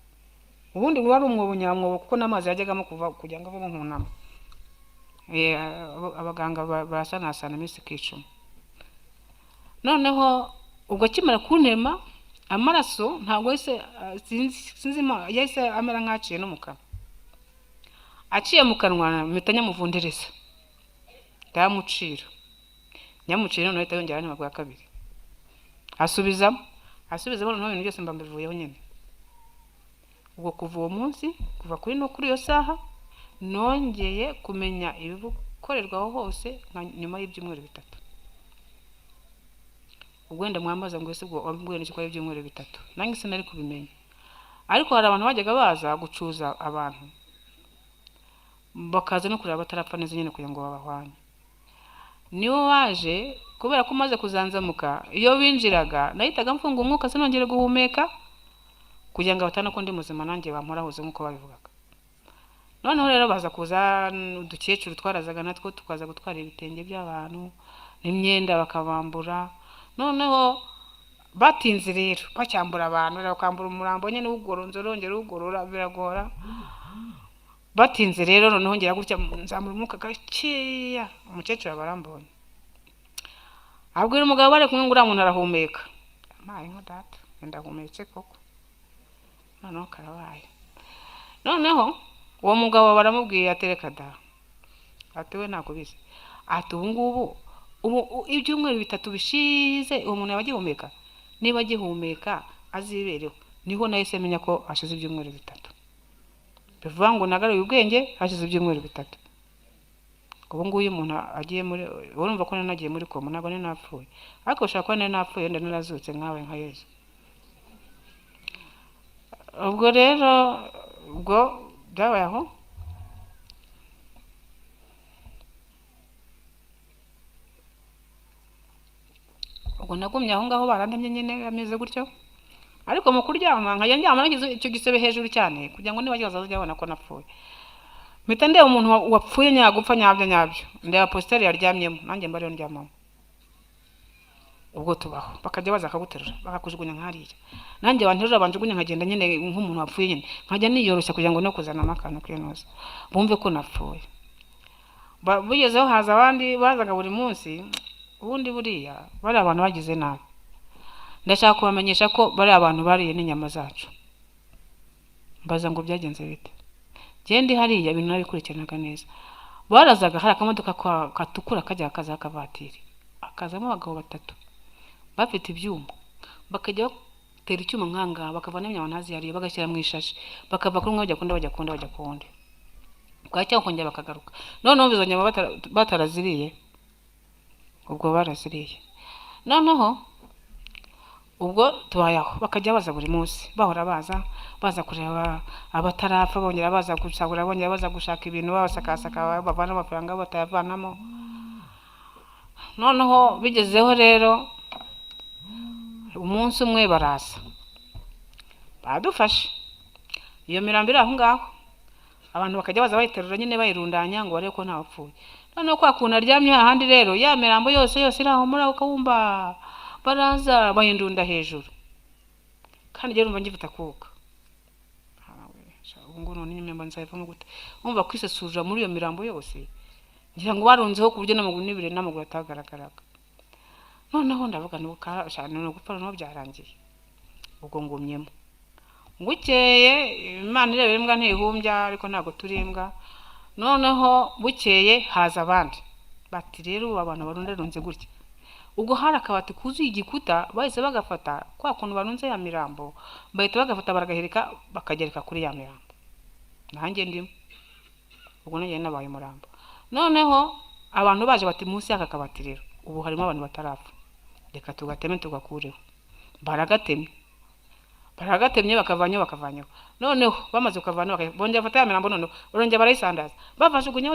Speaker 1: ubundi wari umwobo nyamwobo, kuko n'amazi yajyagamo kuva kugira ngo avemo nk'unama. Abaganga barasanasana iminsi ikicuma. Noneho ubwo kimara kuntema, amaraso ntabwo yahise yahise amera nk'aciye no mu kanwa. aciye mu kanwa mpita nyamuvundereza ndamucira nyamucira none ahita yongera n'amaguru ya kabiri asubizamo noneho ibintu byose mba mbivuyeho nyine. Ubwo kuva uwo munsi kuva kuri iyo saha nongeye kumenya ibikorerwaho hose nyuma y'ibyumweru 3. ubwo wenda mwambaza ngo ese ubwo wabwiwe n'iki ko ari ibyumweru 3 nange sinari kubimenya. Ariko hari abantu bajyaga baza gucuza abantu bakaza no kureba batarapfa neza nyine kugira ngo babahwanye. Niwo waje kubera ko maze kuzanzamuka iyo binjiraga nahitaga mfunga umwuka sinongere guhumeka kugira ngo batana ko ndi muzima nanjye bamporahoze nkuko babivugaga. Noneho rero baza kuza udukecuru twarazaga natwo tukaza gutwara ibitenge by'abantu n'imyenda bakabambura. Noneho batinze rero bacyambura abantu bakambura umurambo nyine ugoronzo rongera ugorora biragora. Batinze rero noneho ngera gutya nzamura umwuka gakeya umukecuru abarambonye abwira umugabo bare kumwe ngo uriya muntu arahumeka. Amaye nko data ndahumetse koko noneho karabaye. Noneho uwo mugabo baramubwiye atereka da ati we nakubize ati ubu ibyumweru 3 bishize uwo muntu yabagihumeka. Niba agihumeka azibereho niho nahise menya ko ashize ibyumweru 3. bivuga ngo nagaruye ubwenge hashize ibyumweru 3. ubu nguyu umuntu agiye muri urumva ko nanagiye muri koma ntabwo napfuye ariko ushaka ko napfuye nda narazutse nkawe nka Yesu. Ubwo rero ubwo byabaye aho ubwo nagumye aho ngaho barandamye nyine ameze gutyo. Ariko mu kuryama nkajya ndyama nagize icyo gisebe hejuru cyane kugira ngo niba kizaza cyabona ko napfuye. Mpita ndeba umuntu wapfuye nyagupfa nyabyo ndeba poster yaryamyemo nanjye mbariyo ndyamamo. Ubwo tubaho bakajya baza akaguterura bakakujugunya nkariya nanjye banterura banjugunya nkagenda nyine nk'umuntu wapfuye nyine nkajya niyoroshya kugira ngo no kuzana amakano kwinoza bumve ko napfuye. Bugezeho haza abandi bazaga buri munsi ubundi buriya bari abantu bagize nabi. Ndashaka kubamenyesha ko bari abantu bariye n'inyama zacu. Mbaza ngo byagenze bite. Gende hariya ibintu nabikurikiranaga neza. Barazaga hari akamodoka katukura kajya kaza kavatiri. Akazamo abagabo 3 bafite ibyuma bakajya batera icyuma nkanga bakavana inyama ntazi yariye bagashyira mu ishashi bakava kuri umwe bajya kundi bwacyo kongera bakagaruka. Noneho bizo nyama bataraziriye ubwo baraziriye. Noneho ubwo tubayaho bakajya baza buri munsi bahora baza kureba abatarapfa bongera baza gusagura bongera baza gushaka ibintu babasakasaka bavana amafaranga batayavanamo. Noneho bigezeho rero umunsi umwe baraza badufashe iyo mirambira aho ngaho abantu bakajya baza bayiterura nyine bayirundanya ngo bareko ntawapfuye. Noneho kwa kuntu aryamye ahandi rero ya mirambo yose iraho muri ako kabumba baraza bayindunda hejuru kandi rero umva ngifite akuka. Ubu ngo none nyuma nzayivamo gute umva kwisesura muri iyo mirambo yose ngira ngo barunzeho ku buryo n'amaguru n'ibire n'amaguru atagaragaraga. Noneho ndavuga nuka cyane no gupfa no byarangiye. Ubwo ngumyemo bukeye Imana irebera imbwa ntihumbya ariko ntago turimbwa. Noneho bukeye haza abandi bati rero abantu barunderunze gutya. Ubwo hari akabati kuzuye igikuta bahise bagafata kwa kuntu barunze ya mirambo bahita bagafata baragahereka bakagereka kuri ya mirambo nanjye ndimo. Ubwo nagiye nabaye murambo. Noneho abantu baje bati munsi y'aka kabati rero ubu harimo abantu batarapfa reka tugateme tugakureho. Baragatemye bakavanyo. Noneho bamaze kuvana bongera bafata ya mirambo noneho barongera barayisandaza bajugunya.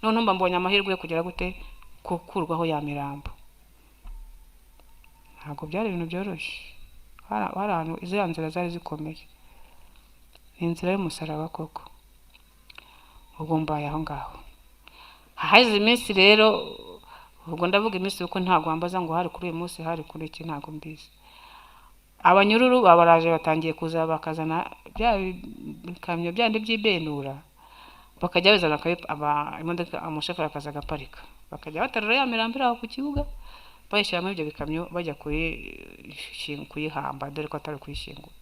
Speaker 1: Noneho mbambonye amahirwe yo kugira gute kukurwaho ya mirambo. Ntabwo byari ibintu byoroshye. Hari ahantu izo nzira zari zikomeye. Inzira y'umusaraba koko. Ubwo mbaye aho ngaho. Hahize iminsi rero ubwo ndavuga iminsi uko ntabwo ambaza ngo hari kuri uyu munsi hari kuri iki ntabwo mbizi. Abanyururu babaraje batangiye kuza bakazana bya bikamyo byandi by'ibenura bakajya bazana imodoka umushoferi akaza agaparika bakajya batarura ya mirambira aho ku kibuga bayishyiramo ibyo bikamyo bajya kuyihamba dore ko atari kuyishingura.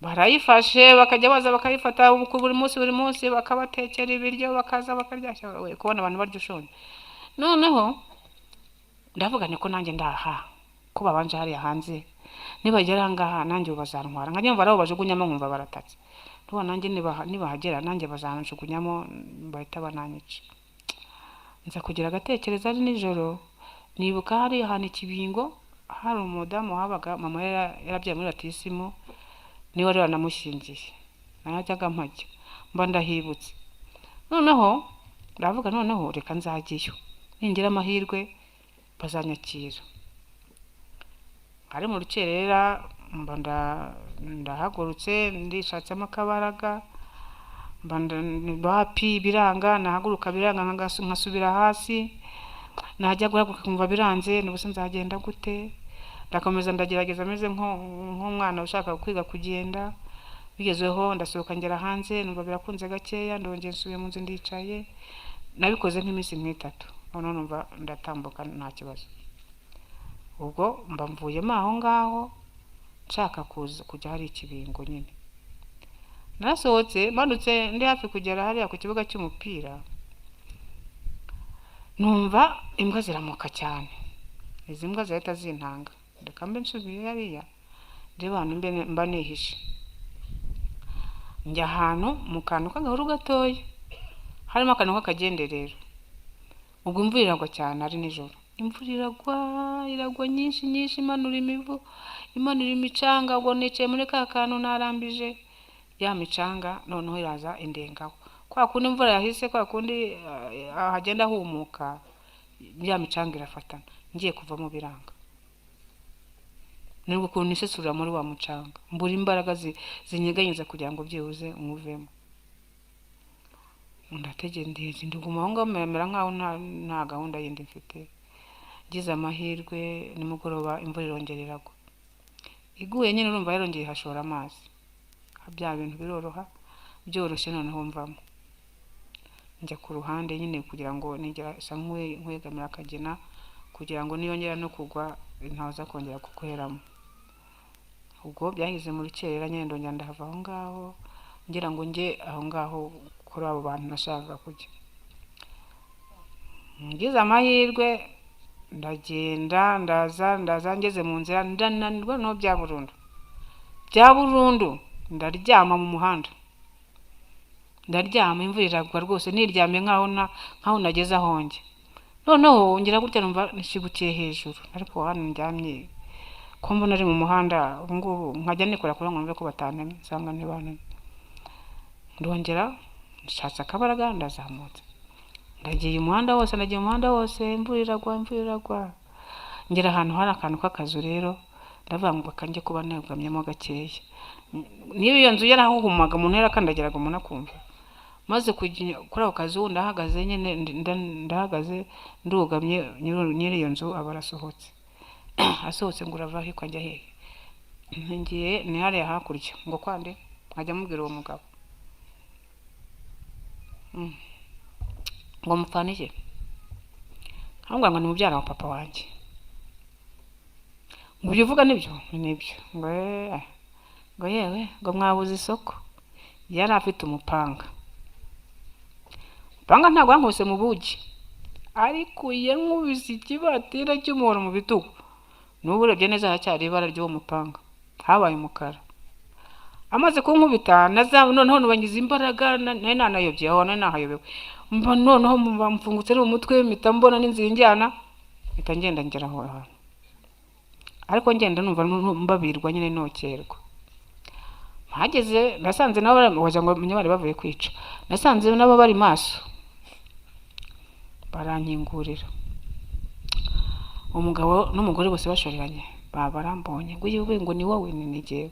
Speaker 1: barayifashe bakajya baza bakayifata buri munsi bakabatekera ibiryo bakaza bakaryashya we kubona abantu barya ushonje. Noneho ndavuga niko nanjye ndaha ko babanje hariya hanze nibagera ngaha nanjye bazantwara nkajya mva aho bajugunyamo nkumva baratatse. Ndabona nanjye nibahagera nanjye bazanjugunyamo bahita bananyica. Nza kugira agatekereza ari nijoro nibuka hari ahantu Ikibingo hari umudamu wabaga mama yarabyaye muri batisimu niwe rero namushingiye najyaga mpajya mba ndahibutse. Noneho ndavuga noneho reka nzagiyo ningira amahirwe bazanyakira. Ari mu rukerera mba ndahagurutse ndishatsemo akabaraga mba bapi biranga nahaguruka biranga nkasubira hasi najya guhaguruka kumva biranze nubuse nzagenda gute. Ndakomeza ndagerageza ameze nk'umwana ushaka kwiga kugenda bigezeho ndasohoka ngera hanze numva birakunze gakeya ndongera nsubiye mu nzu ndicaye. Nabikoze nk'iminsi nk'itatu none numva ndatambuka nta kibazo. Ubwo mba mvuyemo aho ngaho nshaka kujya hari Ikibingo nyine. Nasohotse manutse ndi hafi kugera hariya ku kibuga cy'umupira numva imbwa ziramuka cyane. Izi mbwa zahita zintanga reka mbe nsubiye hariya ndeba ahantu mba nihishe. Njya ahantu mu kantu k'agahuru gatoya harimo akantu k'akagenderero. Ubwo imvura iragwa cyane ari nijoro. Imvura iragwa nyinshi imanura imivu imanura imicanga. Ubwo nicaye muri ka kantu narambije ya micanga noneho iraza indengaho kwa kundi imvura yahise kwa kundi hagenda humuka ya micanga irafatana ngiye kuva mu biranga. Nubwo kuntu nisesura muri wa mucanga mbura imbaraga zinyeganyeza kugira ngo byibuze umuvemo. Ndategendeye ndiguma aho ngaho mera nkaho nta gahunda yindi mfite. Ngize amahirwe nimugoroba imvura irongera iragwa. Iguye nyine urumva yarongeye hashora amazi bya bintu biroroha byoroshye. Noneho mvamo njya ku ruhande nyine kugira ngo nigera isa nkwegamira akagena kugira ngo niyongera no kugwa ntaza kongera kukoheramo. Ubwo byahize mu rukerera nyine ndongera ndahava aho ngaho ngira ngo nge aho ngaho kuri abo bantu nashakaga kujya. Ngize amahirwe ndagenda ndaza ngeze mu nzira ndananirwa no bya burundu ndaryama mu muhanda. Ndaryama imvura iragwa rwose niryamye nkaho nageze aho njye. Noneho ngira gutya numva nishigukiye hejuru ariko hano ndyamye ko mbona ari mu muhanda. Ubu ngubu nkajya nikora kuri ngo numve ko batantemye nsanga ntibanteme. Ndongera nshatse akabaraga ndazamutse ndagiye umuhanda wose imvura iragwa. Ngera ahantu hari akantu k'akazu rero ndavuga ngo kanjye kuba negamyemo gakeya. Niba iyo nzu yarahuhumaga umuntu yarakandagiraga umuntu akumva. Maze kuri ako kazu ndahagaze nyine ndahagaze ndugamye nyiri iyo nzu aba arasohotse. Asohotse ngo urava he kwajya hehe. Ngiye ni hariya hakurya ngo kwande nkajya mubwira uwo mugabo ngo mupfanike ahubwo ngo ni mubyara wa papa wanjye. Ngo uvuga nibyo ngo yewe ngo mwabuze isoko. Yari afite umupanga ntabwo yankuse mu bugi ariko yankubise ikibatira cy'umuhoro mu bitugu. N'ubu urebye neza hacyari ibara ry'uwo mupanga habaye umukara. Amaze kunkubita noneho nubangiza imbaraga nanayobye aho nahayobewe mba noneho mfungutse ari umutwe mpita mbona n'inzira injyana mpita ngenda ngera aho hantu. Ariko ngenda numva mbabirwa nyine nokerwa. Hageze nasanze nabo waje ngo bari bavuye kwica. Nasanze nabo bari maso barankingurira. Umugabo n'umugore bose bashoreranye barambonye ngo yewe ngo ni wowe nigiye.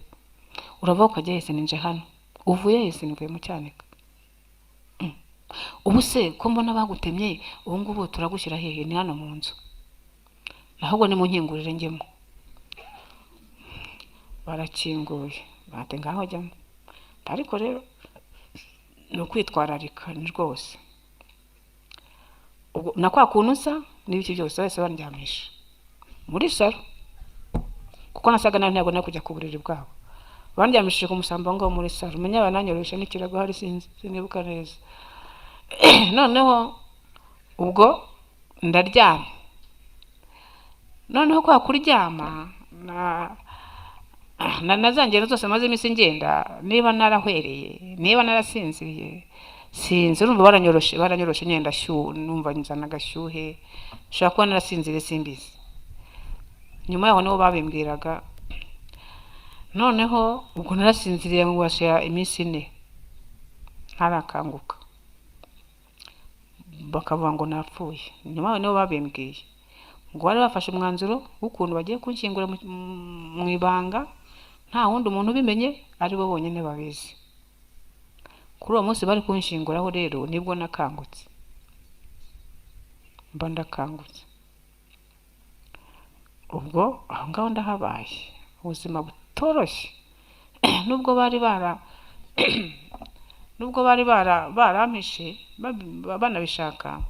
Speaker 1: Urava ukajya hese ninje hano uvuye hese nivuye mu Cyanika. Ubu se ko mbona bagutemye ubu ngubu turagushyira hehe? Ni hano mu nzu. Ahubwo ni mu nkingurire ngemo. Barakinguye bate ngaho jyamo. Ariko rero no kwitwararika ni rwose. Ubwo nakwa kuntu nsa n'ibiki byose bose bandyamisha muri saro kuko nasaga ntabwo nakujya ku buriri bwabo. bandyamishije ku musambi ngo muri saro menya bananyorosha n'ikirago hari sinzi sinibuka neza. Noneho ubwo ndaryama, noneho kwa kuryama na za ngendo zose maze iminsi ngenda, niba narahwereye niba narasinziriye sinzi, urumva baranyoroshe nyenda numva nzana agashyuhe, nshobora kuba narasinziriye simbizi. Nyuma yaho nibo babimbwiraga. Noneho ubwo narasinziriye ngo washira iminsi 4 ntarakanguka, bakavuga ngo napfuye. Nyuma yaho nibo babimbwiye ngo bari bafashe umwanzuro w'ukuntu bagiye kunshyingura mu ibanga, nta wundi umuntu ubimenye, ari bo bonyine babizi. Kuri uwo munsi bari kunshinguraho rero nibwo nakangutse, mba ndakangutse. Ubwo aho ngaho ndahabaye ubuzima butoroshye. nubwo bari barampishe banabishaka,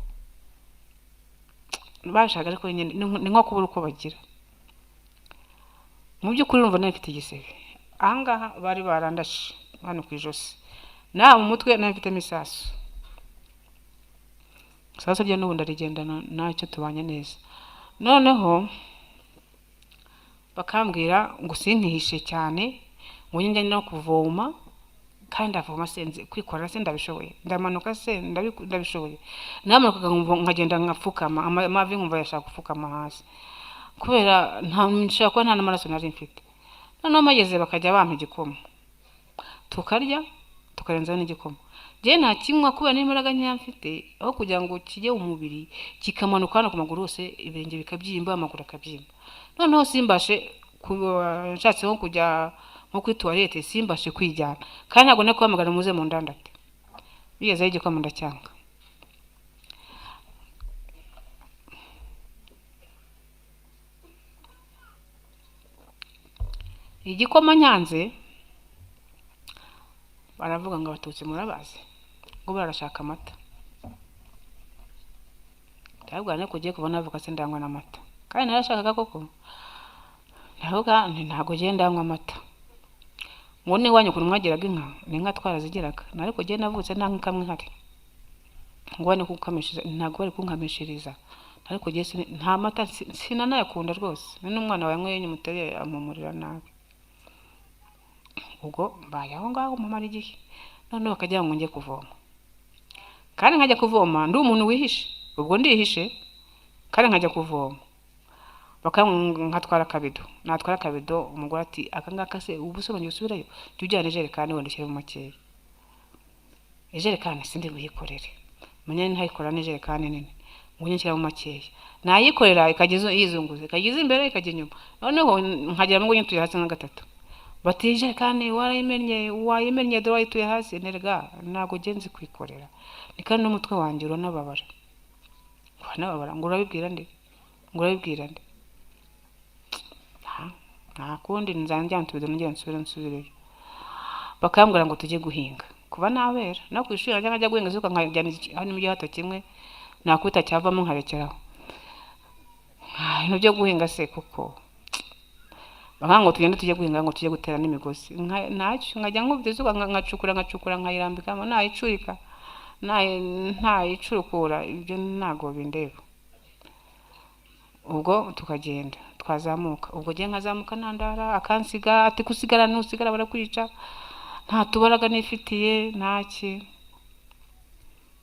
Speaker 1: bashaka ariko ni nko kubura uko bagira. Mu by'ukuri urumva nafite igisebe, ahangaha bari barandashe hano ku ijosi, naho mu mutwe nafite imisasu. Sasa byo n'ubundi arigendana ntacyo tubanye neza. Noneho bakambwira ngo sinkihishe cyane, ngo njye no kuvoma, kandi ndavoma senze kwikorera se ndabishoboye, ndamanuka se ndabishoboye. Namanukaga nkagenda nkapfukama, amavi nkumva yashaka gupfukama hasi, kubera nshaka ko nta n'amaraso nari mfite. Noneho mageze bakajya bampa igikoma tukarya, tukarenzaho n'igikoma. Je nta kinywa kubera n'imbaraga nkeya mfite, aho kugira ngo kijye umubiri kikamanuka hano ku maguru hose, ibirenge bikabyimba, amaguru akabyimba. Noneho simbashe nshatse nko kujya nko kuri toilette, simbashe kwijyana, kandi ntabwo nako kwamagana muze mu ndandate. Bigezeho igikoma ndacyanga. Igikoma nyanze, baravuga ngo abatutsi murabazi, ngo barashaka amata. Ndabwo nako ugiye kubona avuga se ndangwa n'amata, kandi narashakaga koko. Ndavuga ntago genda ndanywa amata. Ngo ni wanyu kuri mwagiraga inka, ni inka twarazigiraga, nariko je navutse nta nka kamwe nkari. Ngo bane kukamishiriza, ntago bari kunkamishiriza, ariko je nta mata sinanayakunda rwose. N'umwana wawe mwenye mutere amumurira nabi. Ubwo mbayaho ngaho mumara igihe, none bakajya ngo ngiye kuvoma, kandi nkajya kuvoma ndi umuntu wihishe. Ubwo ndihishe kandi nkajya kuvoma, nkatwara akabido, natwara akabido, umugore ati akangaka se ubu se bongeye usubirayo, tujyane jerekani wenda ushyire mu makeya. Jerekani sindi buyikorere, menya ntayikora jerekani nini, ngo nyishyira mu makeya, nayikorera ikageza yizunguze, ikageza imbere ikajya inyuma. Noneho nkagira ngo nyituye hasi nka gatatu, bati jerekani wayimennye dore wayituye hasi. Nerega ntago genzi kwikorera, ni kandi n'umutwe wanjye uranababara. Ngo urabibwira nde, ngo urabibwira nde? Nta kundi nzanjya ntubido ngiye nsubire. Bakambwira ngo tujye guhinga, kuba nabera no kwishuri njya guhinga, zuka nkajyana hano mu gihato kimwe nakwita cyavamo nkarekeraho. Ibintu byo guhinga se kuko banga ngo tugende tujye guhinga, ngo tujye gutera n'imigozi, ntacyo nkajya nkubita zuka nkacukura nkayirambikamo, ntayicurika ntayicurukura, ibyo ntago bindeba. Ubwo tukagenda twazamuka, ubwo je nkazamuka nandara, akansiga ati kusigara nusigara barakwica, nta tubaraga nifitiye ntaki.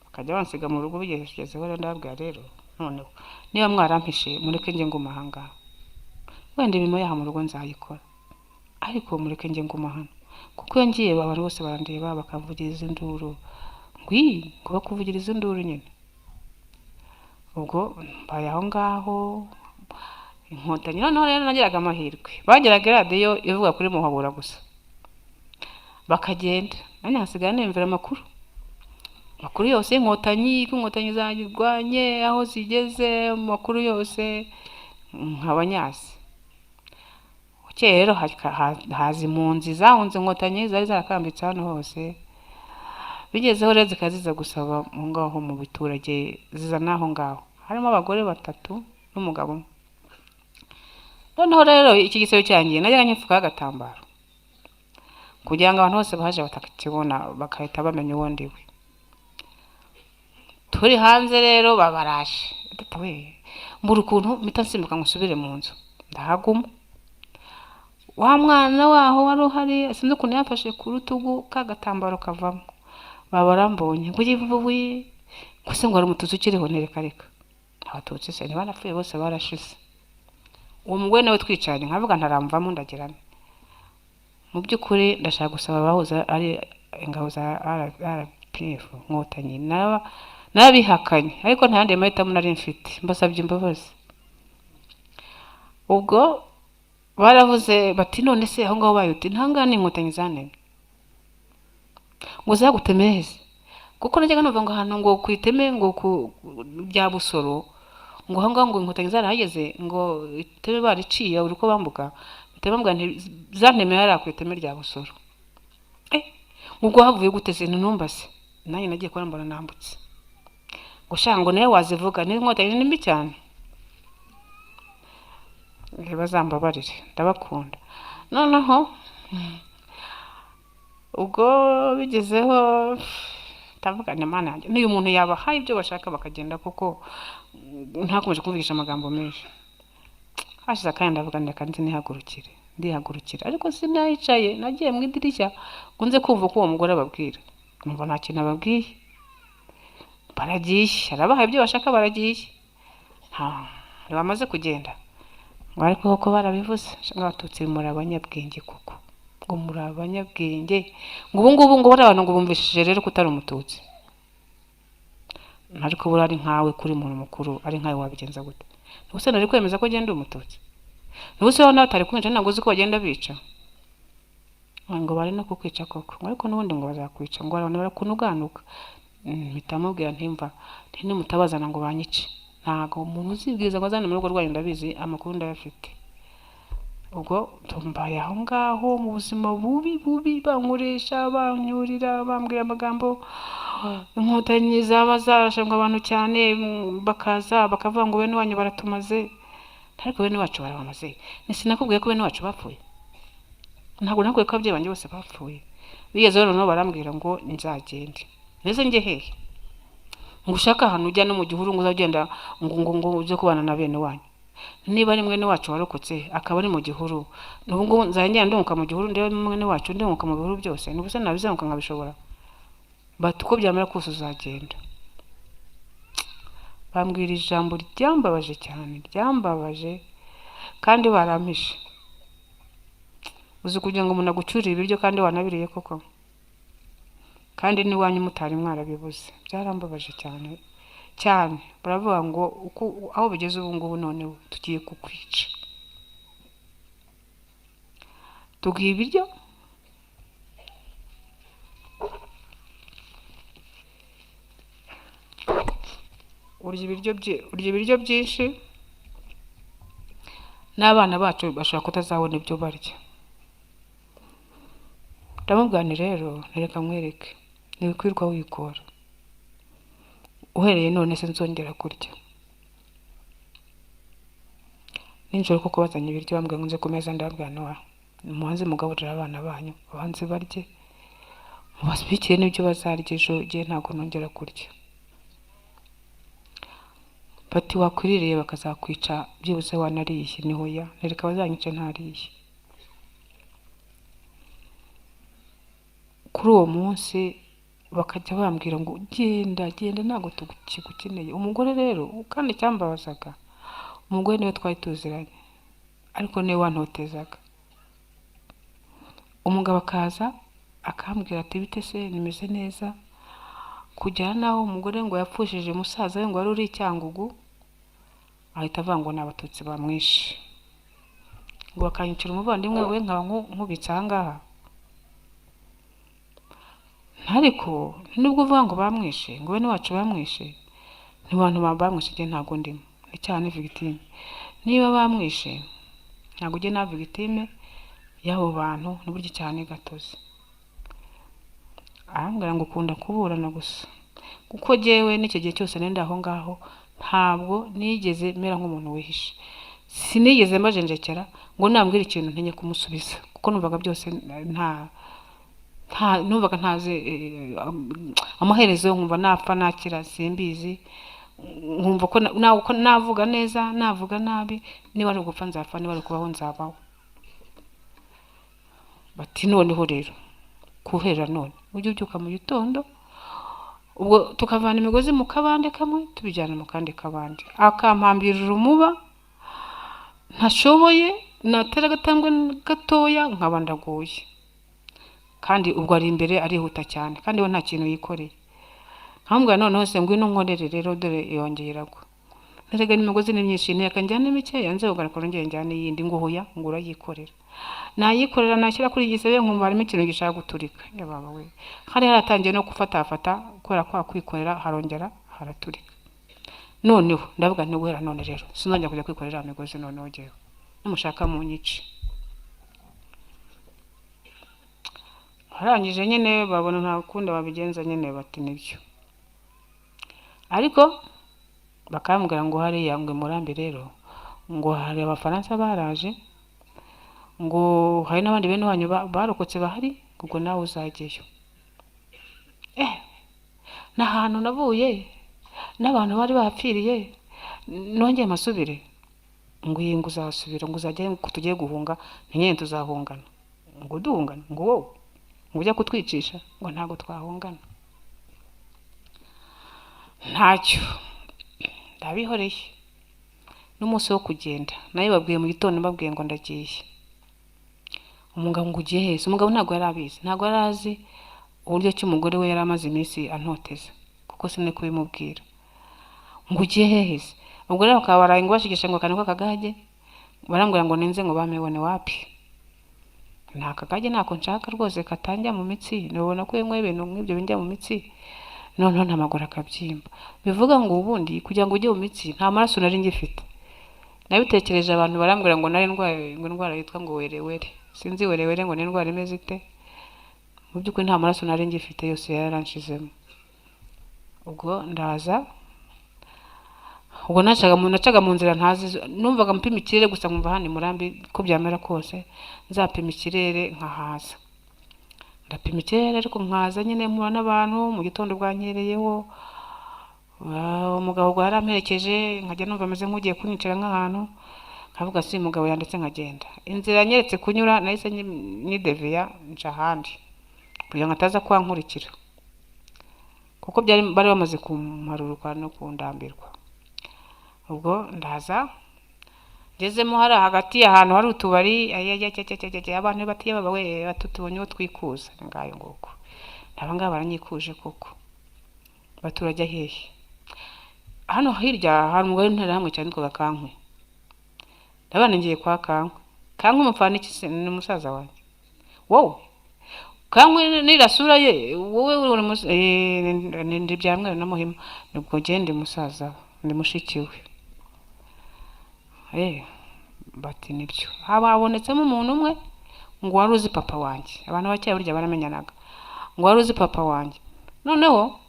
Speaker 1: Bakajya bansiga mu rugo, bigeze ho ndabwira rero, none niba mwarampishe mureke nge ngumahanga, wenda ibimo yaha mu rugo nzayikora, ariko mureke nge ngumahana, kuko iyo ngiye abantu bose barandeba bakamvugiriza induru. Kuba kuvugiriza induru nyine. Ubwo mbaye aho ngaho inkotanyi. Noneho rero nagiraga amahirwe, bageraga radiyo ivuga kuri Muhabura gusa, bakagenda nanjye hasigara nemvera amakuru yose inkotanyi, ko inkotanyi zagirwanye, aho zigeze, amakuru yose nk'abanyasi. Ukeye rero haza impunzi zahunze inkotanyi zari zarakambitse hano hose. Bigezeho rero zikaziza gusaba mu ngaho mu biturage, ziza naho ngaho harimo abagore 3 n'umugabo umwe. Noneho rero iki gisebe cyangiye najyaga nyifuka agatambaro, kugira ngo abantu bose baje batakibona bakahita bamenya uwo ndiwe. Turi hanze rero babaraje we mbura ukuntu mpita nsimbuka ngo nsubire mu nzu, ndahaguma. Wa mwana waho wari uhari sinzi ukuntu yafashe ku rutugu kagatambaro kavamo, babarambonye ngo yivuye gusa ngo ari umututsi ukiriho, nereka reka abatutsi se ntibarapfuye bose barashize. Uwo mugore nawe twicaranye nkavuga ntaramvamo, ndagirana mu by'ukuri ndashaka gusaba abahoza ari ingabo za RPF Inkotanyi n'abihakanye, ariko nta yandi mahitamo nari mfite, mbasabye imbabazi. Ubwo baravuze bati none se aho ngaho bayuti ntangane Inkotanyi zantemye ngo zagutemeze, kuko najyaga numva ngo ahantu ngo kwiteme ngo bya Busoro ngo aho ngaho ngo Inkotanyi zarahageze ngo iteme bariciye uri ko bambuka, bitebambwa zantemeye hari akwiteme rya Busoro. Ubwo havuye guteze ntumbase, nanjye nagiye kubona mbona nambutse. Gushango nawe wazivuga ni Inkotanyi nimbi cyane, bazambabarire ndabakunda. Noneho ubwo bigezeho tavuga n'Imana yanjye niyo umuntu yabahaye ibyo bashaka bakagenda, kuko ntakomeje kumvisha amagambo menshi. Hashize akanya ndavuga ndeka ndihagurukire, ariko sinayicaye, nagiye mu idirishya ngo nze kumva ko uwo mugore ababwira, numva nta kintu ababwiye, baragiye arabahaye ibyo bashaka baragiye. Bamaze kugenda ngo ariko koko barabivuze nk'abatutsi muri abanyabwenge, kuko ngo muri abanyabwenge ngo ubu ngo bari abantu ngo bumvishije rero kutari umututsi, ariko buri ari nkawe kuri muntu mukuru ari nkawe wabigenza gute? Ubuse nari kwemeza ko genda umututsi? Ubuse aho natari kwinjira ntabwo uzi ko bagenda bica, ngo bari no kukwica koko, ariko n'ubundi ngo bazakwica, ngo abantu barakunuganuka. Bitamubwira ntimva ntimutabazana ngo banyice, ntago umuntu uzibwiriza ngo azane mu rugo rwanyu, ndabizi amakuru ndayafite. Ubwo tumbaye aho ngaho mu buzima bubi bankoresha, banyurira, bambwira amagambo. Inkotanyi zaba zarashanga abantu cyane, bakaza bakavuga ngo bene wanyu baratumaze, ariko bene wacu barabamaze. Sinakubwiye ko bene wacu bapfuye? Ntabwo nakubwiye ko ababyeyi banjye bose bapfuye? Bigeze rero no barambwira ngo nzagende, neze njye hehe? Ngo ushaka ahantu ujya no mu gihuru ngo uzagenda ngo uje kubana na bene wanyu. Niba ari mwene wacu warokotse akaba ari mu gihuru, n'ubwo nzajya ndunguka mu gihuru, ndebe mwene wacu ndunguka mu bihuru byose, n'ubuse nabizamuka nkabishobora? Uko byamera kose uzagenda. Bambwira ijambo ryambabaje cyane, ryambabaje kandi barampishe. Uzi kugira ngo umuntu agucurire ibiryo kandi wanabiriye koko, kandi n'iwanyu mutari mwarabibuze. Byarambabaje cyane cyane. Baravuga ngo aho bigeze ubu ngubu none tugiye kukwica, tugiye ibiryo urya ibiryo byinshi, n'abana bacu bashobora kutazabona ibyo barya. Ndamubwira nti rero nereka nkwereke, ntibikwirwa wikora, uhereye none se nzongera kurya. Ninjoro koko bazanye ibiryo bambwira ngo nze ku meza, ndababwira mubanze mugaburira abana banyu, babanze barye, mubasbikire n'ibyo bazarya ejo, gihe ntabwo nongera kurya. Bati wakwiririye bakazakwica byibuze wanariye. Niho ya nereka bazanyice ntariye. Kuri uwo munsi bakajya bambwira ngo genda ntabwo tukigukeneye. Umugore rero kandi cyambabazaga, umugore niwe twari tuziranye, ariko niwe wantotezaga. Umugabo akaza akambwira ati bite se nimeze neza, kujyana naho umugore ngo yapfushije umusaza we ngo wari uri Cyangugu, ahita avuga ngo n'abatutsi bamwishe, ngo bakanyicira umuvandimwe we nkaba nkubitse aha ngaha. Ariko nubwo uvuga ngo bamwishe, ngo bene wacu bamwishe, ntibantu bamwishe je ntago ndimo, ni cyane victime. Niba bamwishe ntago je na victime y'abo bantu, n'uburyo cyane gatozi. Arambwira ngo ukunda kuburana gusa, kuko jewe n'icyo gihe cyose nenda aho ngaho ntabwo nigeze mera nk'umuntu wihishe. Sinigeze mbajenjekera ngo nambwira ikintu ntenye kumusubiza, kuko numvaga byose numvaga ntazi amaherezo nkumva napfa nakira simbizi, nkumva ko navuga neza navuga nabi, niba ari ugupfa nzapfa, niba ari kubaho nzabaho. Bati noneho rero kuhera none ujye ubyuka mu gitondo, ubwo tukavana imigozi mu kabande kamwe tubijyana mu kandi kabande, akampambirira umuba ntashoboye, natera agatambwe gatoya nkaba ndaguye, kandi ubwo ari imbere arihuta cyane kandi we nta kintu yikoreye. nkambwa noneho se ngwino nkorere rero dore yongeye iragwa, nterega n'imigozi ni myinshi, nteka njyane mikeya nze ugarakora ngeye njyane yindi, ngo hoya ngo urayikorera, nayikorera nashyira kuri igisebe nkumva harimo ikintu gishaka guturika. Baba we hari haratangiye no gufatafata kubera kwa kwikorera harongera haraturika. Noneho ndavuga nti wera none rero sinongera kujya kwikorera imigozi, noneho jewe numushaka mu nyici. Harangije nyine babona nta kundi babigenza nyine, bati nibyo, ariko bakambwira ngo hariya ngo Murambi rero ngo hari Abafaransa baraje, ngo hari n'abandi bene wanyu barokotse bahari, ubwo nawe uzajyeyo. N'ahantu navuye n'abantu bari bapfiriye nongeye masubire, ngo iyi ngo uzasubira, ngo uzajya ko tugiye guhunga, ntinyene tuzahungana, ngo duhungana, ngo wowe ngo ujya kutwicisha, ngo ntago twahungana. Ntacyo ndabihoreye. N'umunsi wo kugenda nayo babwiye mu gitondo, babwiye ngo ndagiye. Umugabo ngo ugiye hese, umugabo ntago yari abizi, ntago yari azi uburyo ki umugore we yari amaze iminsi antoteza, kuko sine kubimubwira. Ngo ugiye hese, ubwo rero bakaba baraye ngo bashigisha ngo kaniko kagage, barambwira ngo ninze ngo bamebone wapi. Nta kagage ntako nshaka rwose katanjya mu mitsi, nubona ko yemwe ibintu nk'ibyo binjya mu mitsi, noneho ntamagora akabyimba. Bivuga ngo ubundi kugira ngo ujye mu mitsi nta maraso nari ngifite. Nabitekereje abantu barambwira ngo nari indwara yitwa ngo werewere, sinzi werewere ngo ni indwara imeze ite, mu by'ukuri nta maraso nari ngifite, yose yaranshizemo. Ubwo ndaza, ubwo nacaga mu nzira ntazi, numvaga mpima ikirere gusa, nkumva hano Murambi ko byamera kose nzapima ikirere nkahaza. Ndapima ikirere ariko nkaza nyine mpura n'abantu mu gitondo bwanyereyeho, umugabo yaramperekeje, nkajya numva ameze nk'ugiye kunyicira nk'ahantu, nkavuga si umugabo yanditse nkagenda. Inzira nyeretse kunyura nahise nyideviya nca ahandi kugira ngo ataza kwankurikira, kuko bari bamaze kumparuruka no kundambirwa. Ubwo ndaza ngezemo hari hagati ahantu hari utubari, abantu batiye baba we batutubonye wo twikuza ngayo nguko, ndabanga baranyikuje koko. Baturajya hehe? Hano hirya hari umugore ntera hamwe cyane ko Kankwe, ndabana ngiye kwa Kankwe mupfana iki se? Ni musaza wanjye. Wowe Kankwe nirasura ye, wowe uri ndi byamwe na Muhima, nubwo gende musaza ndi mushikiwe. Bati nibyo, habonetsemo umuntu umwe ngo wari uzi papa wanjye, abantu bake burya baramenyanaga, ngo wari uzi papa wanjye. Noneho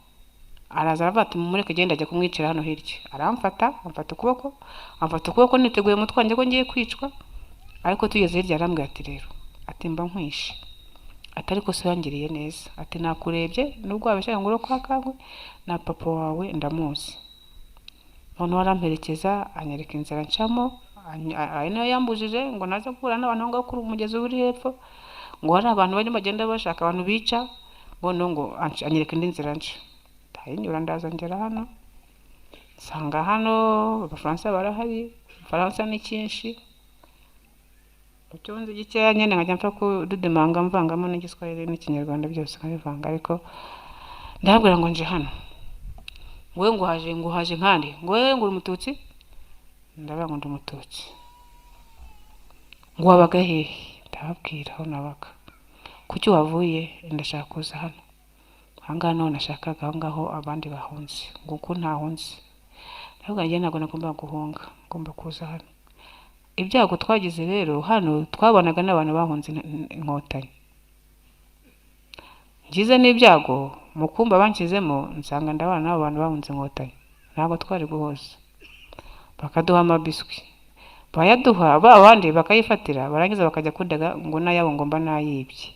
Speaker 1: araza aravuga mumureke genda ajya kumwicira hano hirya, aramfata amfata ukuboko niteguye mutwanjye ko ngiye kwicwa, ariko tugeze hirya arambwira ati rero ati mba nkwishe, atari ko se wangiriye neza, ati nakurebye nubwo wabeshya ngo kwa Kankwe na papa wawe ndamuzi. None waramperekeza anyereka inzira ncamo, ari nayo yambujije ngo naza guhura n'abantu ngo kuri umugezi uri hepfo, ngo hari abantu barimo bagenda bashaka abantu bica, ngo anyereka indi nzira nca. Ndahinyura ndaza ngera hano, nsanga hano Abafaransa barahari, Abafaransa ni cyinshi, ucyonze gikeya nyene nkajya mpfa kududemanga mvangamo n'igiswahili n'ikinyarwanda byose nkabivanga. Ariko ndabwira ngo nje hano, ngo haje nkandi, ngo uri Umututsi? Ndavuga ngo ndi Umututsi. Ngo wabaga hehe? Ndababwira aho nabaga. Kuki wavuye? Ndashaka kuza hano. Ahangaha none nashakaga aho ngaho abandi bahunze, ngo ko ntahunze. Ndavuga njye ntabwo nagomba guhunga, ngomba kuza hano. Ibyago twagize rero hano, twabonaga n'abantu bahunze inkotanyi. Ngize n'ibyago mu kumba banshyizemo, nsanga ndabana n'abo bantu bahunze inkotanyi, ntabwo twari guhoza. Bakaduha amabiswi, bayaduha abandi bakayifatira, barangiza bakajya kundega ngo nayabo ngomba nayibye.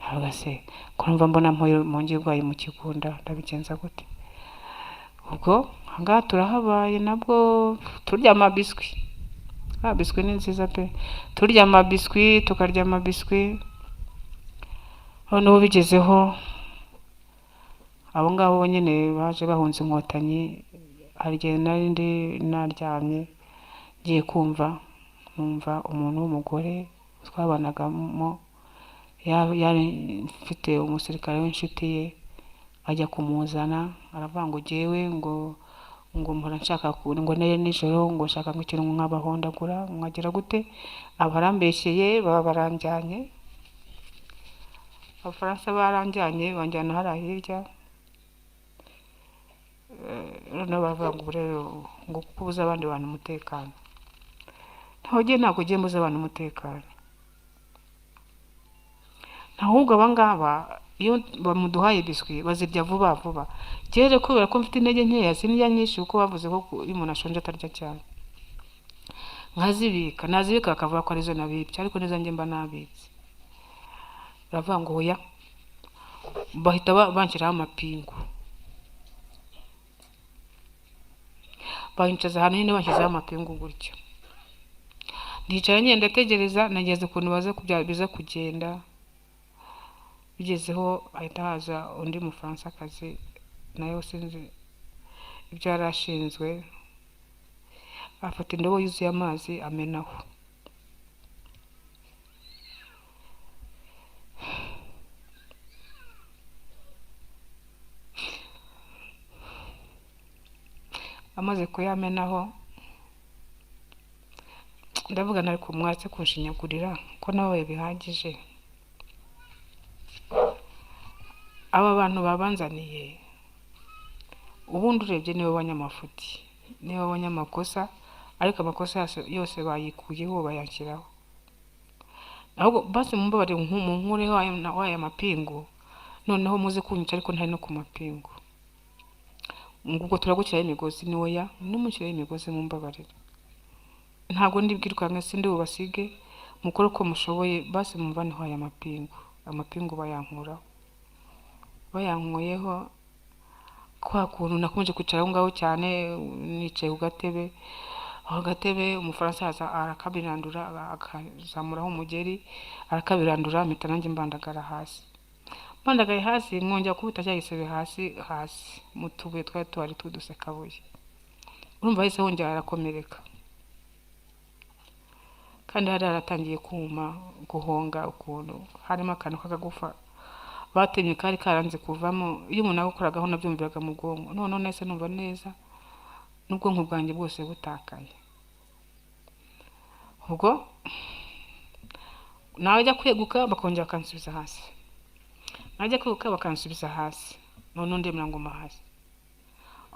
Speaker 1: ntabwo se ko numva mbona mu ngi bwayo mu kigunda ndabigenza gute. Ubwo ahangaha turahabaye nabwo turya amabiswi. Biswi ni nziza pe, turya amabiswi tukarya amabiswi. Noneho bigezeho abo ngabo nyine baje bahunze inkotanyi, hari igihe nari naryamye ngiye numva umuntu w'umugore twabanagamo yari mfite umusirikare w'inshuti ye ajya kumuzana, aravuga ngo jyewe ngo mpora nshaka ngo nere nijoro ngo nshaka ngo ikintu nk'abahondagura mwagira gute, abarambeshyeye baba baranjyanye. Abafaransa baranjyanye banjyana hariya hirya. Noneho baravuga ngo rero ngo kubuza abandi bantu umutekano. Ntabwo ugiye mbuza abantu umutekano, ahubwo abangaba iyo bamuduhaye biswi bazirya vuba vuba. Rero kubera ko mfite intege nkeya sindya nyinshi, kuko bavuze ko iyo umuntu ashonje atarya cyane. Nazibika bakavuga ko arizo nabibye, ariko nizanjye mba nabitse. Baravuga ngo oya, bahita banshyiraho amapingu, banyicaza ahantu nyine bashyizeho amapingu gutyo. Ndicara nyine ndategereza, nageze ukuntu biza kugenda. Bigezeho ahita haza undi Mufaransakazi, nayo sinzi ibyo yari ashinzwe, afata indobo yuzuye amazi amenaho. Amaze kuyamenaho ndavuga nari kumwatse kunshinyagurira ko nawe bihagije. Aba bantu babanzaniye ubundi urebye nibo banyamafuti, nibo banyamakosa, ariko amakosa yose bayikuyeho bayanshyiraho. Ahubwo basi mumbabare nkureho waya mapingu, noneho muze kunyica ariko ntari no ku mapingu. Ubwo turagukiraho imigozi niwoya n'umushyiraho imigozi mumbabarira. Ntabwo ndibwirukanga sindi bubasige, mukore uko mushoboye, basi mumvaneho aya mapingu. Amapingu bayankuraho, bayankuyeho. Kwa kuntu nakomeje kwicara aho ngaho cyane, nicaye ku gatebe. Aho gatebe Umufaransa arakabirandura, akazamuraho umugeri, arakabirandura, mpita nanjye mbandagara hasi. Mbandagaye hasi mwongera kubita cya gisebe hasi mu tubuye twari tudusekabuye. Urumva hahise hongera arakomereka, kandi hari haratangiye guhonga ukuntu harimo akantu k'akagufa batemye kari karanze kuvamo. Iyo umuntu agukoragaho nabyumviraga mu bwonko, noneho nahise numva neza n'ubwonko bwanjye bwose butakaye. Ubwo nawe ajya kweguka bakongera bakansubiza hasi, najya kweguka bakansubiza hasi, noneho ndemera nguma hasi.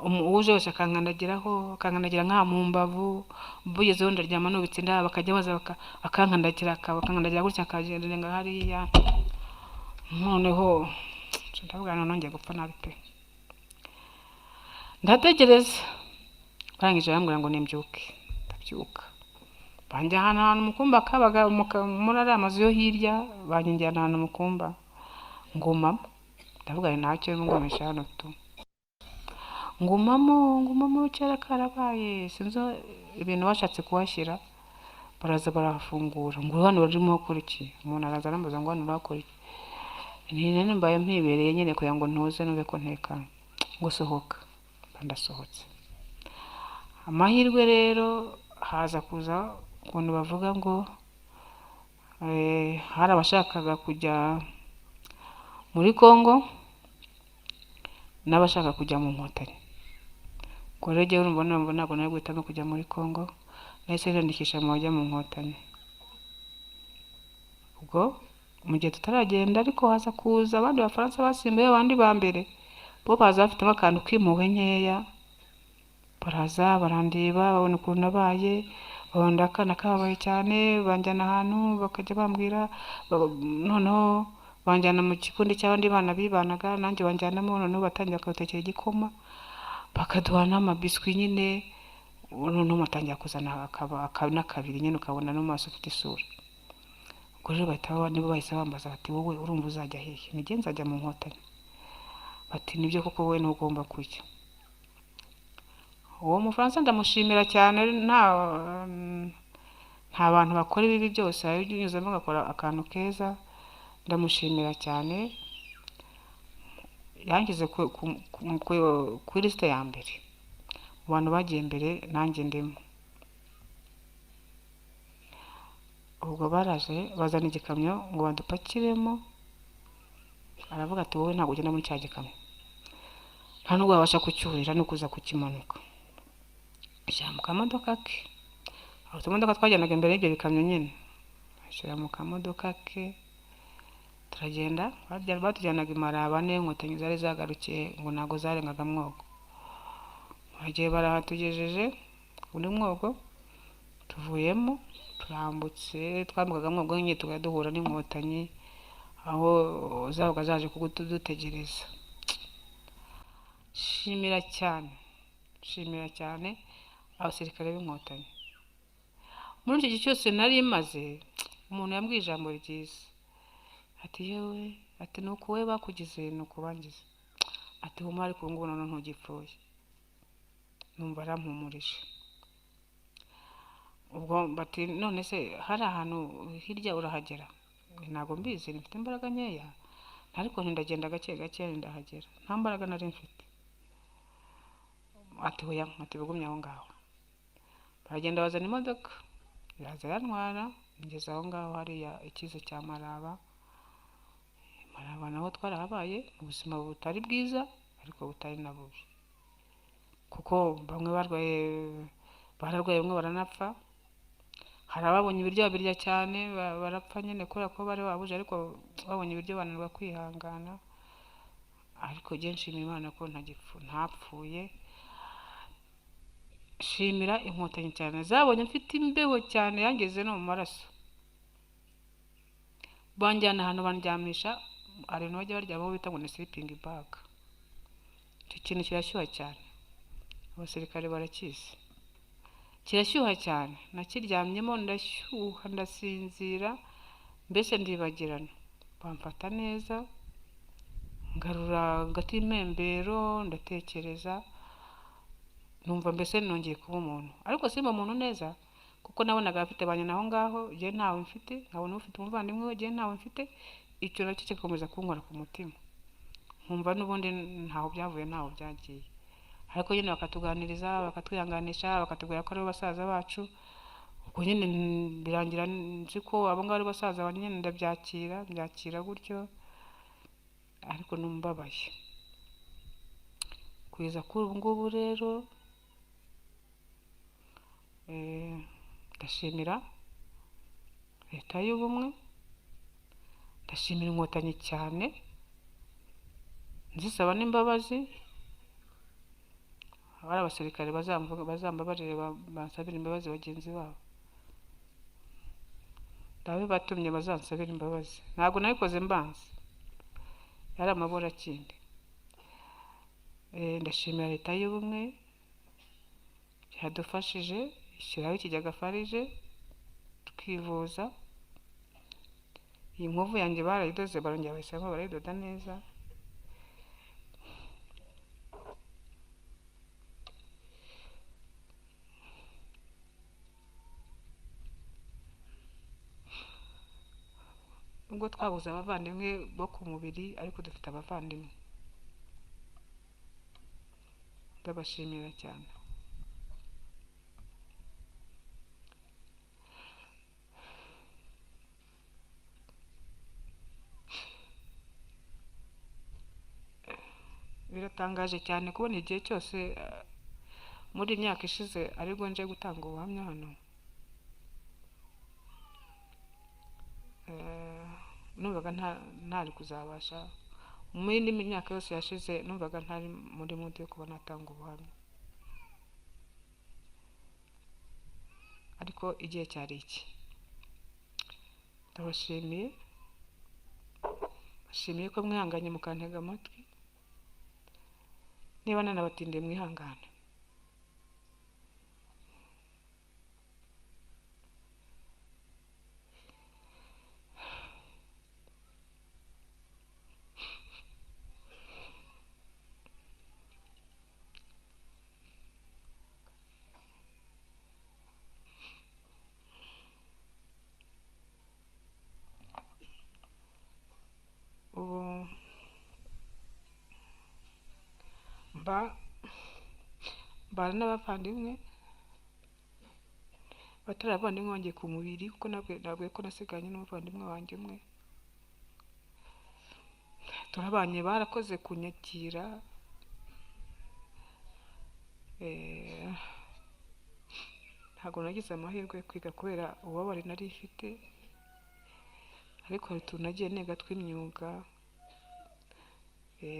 Speaker 1: Uje wese akankandagiraho, akankandagira nka mu mbavu. Bugezeho ndaryama nubitse inda, bakajya baza bakankandagira gutya, akagendenga hariya. Noneho ndavuga nongeye gupfa nabi pe. Ndatekereza, barangije bambwira ngo nimbyuke. Ndabyuka, banjyana ahantu mu kumba kabaga muri ariya mazu yo hirya, banjyana ahantu mu kumba ngumamo. Ndavuga ntacyo ngumisha hano tu. Ngumamo kera karabaye, sinzi ibintu bashatse kuhashyira. Baraza barafungura, ngo hano barimo gukora iki? Umuntu araza arambaza ngo hano bakora iki? Nene mbaye mpibereye nyine kugira ngo ntuze nube ko ntekana. Ngo sohoka, ndasohotse. Amahirwe rero haza kuza ukuntu bavuga ngo hari abashakaga kujya muri Kongo n'abashaka kujya mu Nkotanyi. Ngo rege urumva ntabwo nari guhitamo kujya muri Kongo, nahise ndandikisha mu bajya mu Nkotanyi. Ubwo mu gihe tutaragenda ariko haza kuza abandi Bafaransa basimbuye abandi ba mbere, bo baza bafitemo akantu k'impuhwe nkeya. Baraza barandeba, babona ukuntu nabaye, babona akana kabaye cyane, banjyana ahantu bakajya bambwira. Noneho banjyana mu kikundi cy'abandi bana bibanaga, nanjye banjyanamo. Noneho batangira bakadutekera igikoma, bakaduha n'amabiswi nyine. Noneho batangira kuzana n'akabiri nyine, ukabona no mu maso ufite isura. ubwo rero nibo bahise bambaza bati wowe urumva uzajya hehe? Nijye nzajya mu Nkotanyi. Bati nibyo koko wowe ntugomba kujya. Uwo Mufaransa ndamushimira cyane, nta bantu bakora ibibi byose binyuzemo agakora akantu keza, ndamushimira cyane. Yangize kuri lisite ya mbere mu bantu bagiye mbere, nanjye ndimo. Ubwo baraje bazana igikamyo ngo badupakiremo, aravuga ati wowe ntabwo ugenda muri cya gikamyo, nta nubwo wabasha kucyurira no kuza kukimanuka. Ashyira mu kamodoka ke, aho utumodoka twajyanaga imbere y'ibyo bikamyo nyine, ashyira mu kamodoka ke, turagenda. Batujyanaga i Maraba, Inkotanyi zari zagarukiye ngo ntabwo zarengaga Mwogo. Bagiye barahatugejeje kuri Mwogo, tuvuyemo turambutse, twambukaga Mwogo nyine tukajya duhura n'Inkotanyi aho zabaga zaje kudutegereza. Shimira cyane abasirikare b'Inkotanyi. Muri icyo gihe cyose nari maze, umuntu yambwiye ijambo ryiza, ati yewe, ati nuko we bakugize nuko bangize, ati humura ariko ubu ngubu none ntugipfuye. Numva arampumurije. Ubwo bati none se hari ahantu hirya urahagera? Ntabwo mbizi, mfite imbaraga nkeya, ariko ndagenda gake gake ndahagera, nta mbaraga nari mfite. Ati hoya, ati bugumye aho ngaho. Baragenda bazana imodoka, iraza yantwara, ngeze aho ngaho hariya ikize cya Maraba. Maraba naho twarahabaye, ubuzima butari bwiza ariko butari na bubi, kuko bamwe bararwaye bamwe baranapfa. Hari ababonye ibiryo babirya cyane barapfa nyine kubera ko bari babuje, ariko babonye ibiryo bananirwa kwihangana. Ariko jye nshimira Imana ko ntapfuye. Shimira Inkotanyi cyane, zabonye mfite imbeho cyane yangeze no mu maraso, banjyana ahantu bandyamisha, hari ibintu bajya baryamaho bita ngo ni sleeping bag. Icyo kintu kirashyuha cyane, abasirikare barakizi, kirashyuha cyane. Nakiryamyemo ndashyuha, ndasinzira, mbese ndibagirana. Bamfata neza, ngarura hagati y'impembero, ndatekereza, numva mbese nongeye kuba umuntu. Ariko simba umuntu neza, kuko nabonaga abafite ba nyina aho ngaho, jye ntawe mfite, nkabona ufite umuvandimwe we, jye ntawe mfite. Icyo nacyo kigakomeza kunkora ku mutima, nkumva n'ubundi ntaho byavuye ntaho byagiye. Ariko nyine bakatuganiriza, bakatwihanganisha, bakatubwira ko ari basaza bacu. Ubwo nyine birangira nzi ko abo ngabo ari basaza banjye, nyine mbyakira gutyo, ariko numbabaye. Kugeza kuri ubu ngubu rero, ndashimira Leta y'Ubumwe, ndashimira Inkotanyi cyane, nzisaba n'imbabazi. Abari abasirikare bazambabarire, bansabira imbabazi bagenzi babo, ndabibatumye bazansabira imbabazi. Ntabwo nabikoze mbanza, yari amaburakindi. Ndashimira Leta y'Ubumwe, yadufashije ishyiraho ikigega farije tukivuza. Iyi nkovu yanjye barayidoze, barongera bayishyiramo, barayidoda neza. Ubwo twabuze abavandimwe bo ku mubiri, ariko dufite abavandimwe. Ndabashimira cyane. Biratangaje cyane kubona igihe cyose muri imyaka ishize aribwo nje gutanga ubuhamya hano. Numvaga ntari kuzabasha, mu yindi myaka yose yashize numvaga ntari muri mudu yo kuba natanga ubuhamya, ariko igihe cyari iki. Ndabashimiye, bashimiye ko mwihanganye mukantega amatwi. Niba nanabatindiye mwihangane. mbana n'abavandimwe batari abavandimwe wanjye ku mubiri, kuko nabwiye ko nasiganye n'umuvandimwe wanjye umwe. Turabanye, barakoze kunyakira, ntabwo nagize amahirwe yo kwiga kubera ububabare nari ifite, ariko hari utuntu nagiye niga tw'imyuga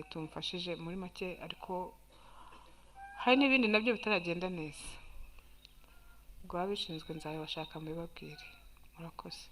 Speaker 1: tumfashije muri make, ariko hari n'ibindi nabyo bitaragenda neza. Ubwo ababishinzwe nzabibashaka mbibabwire. Murakoze.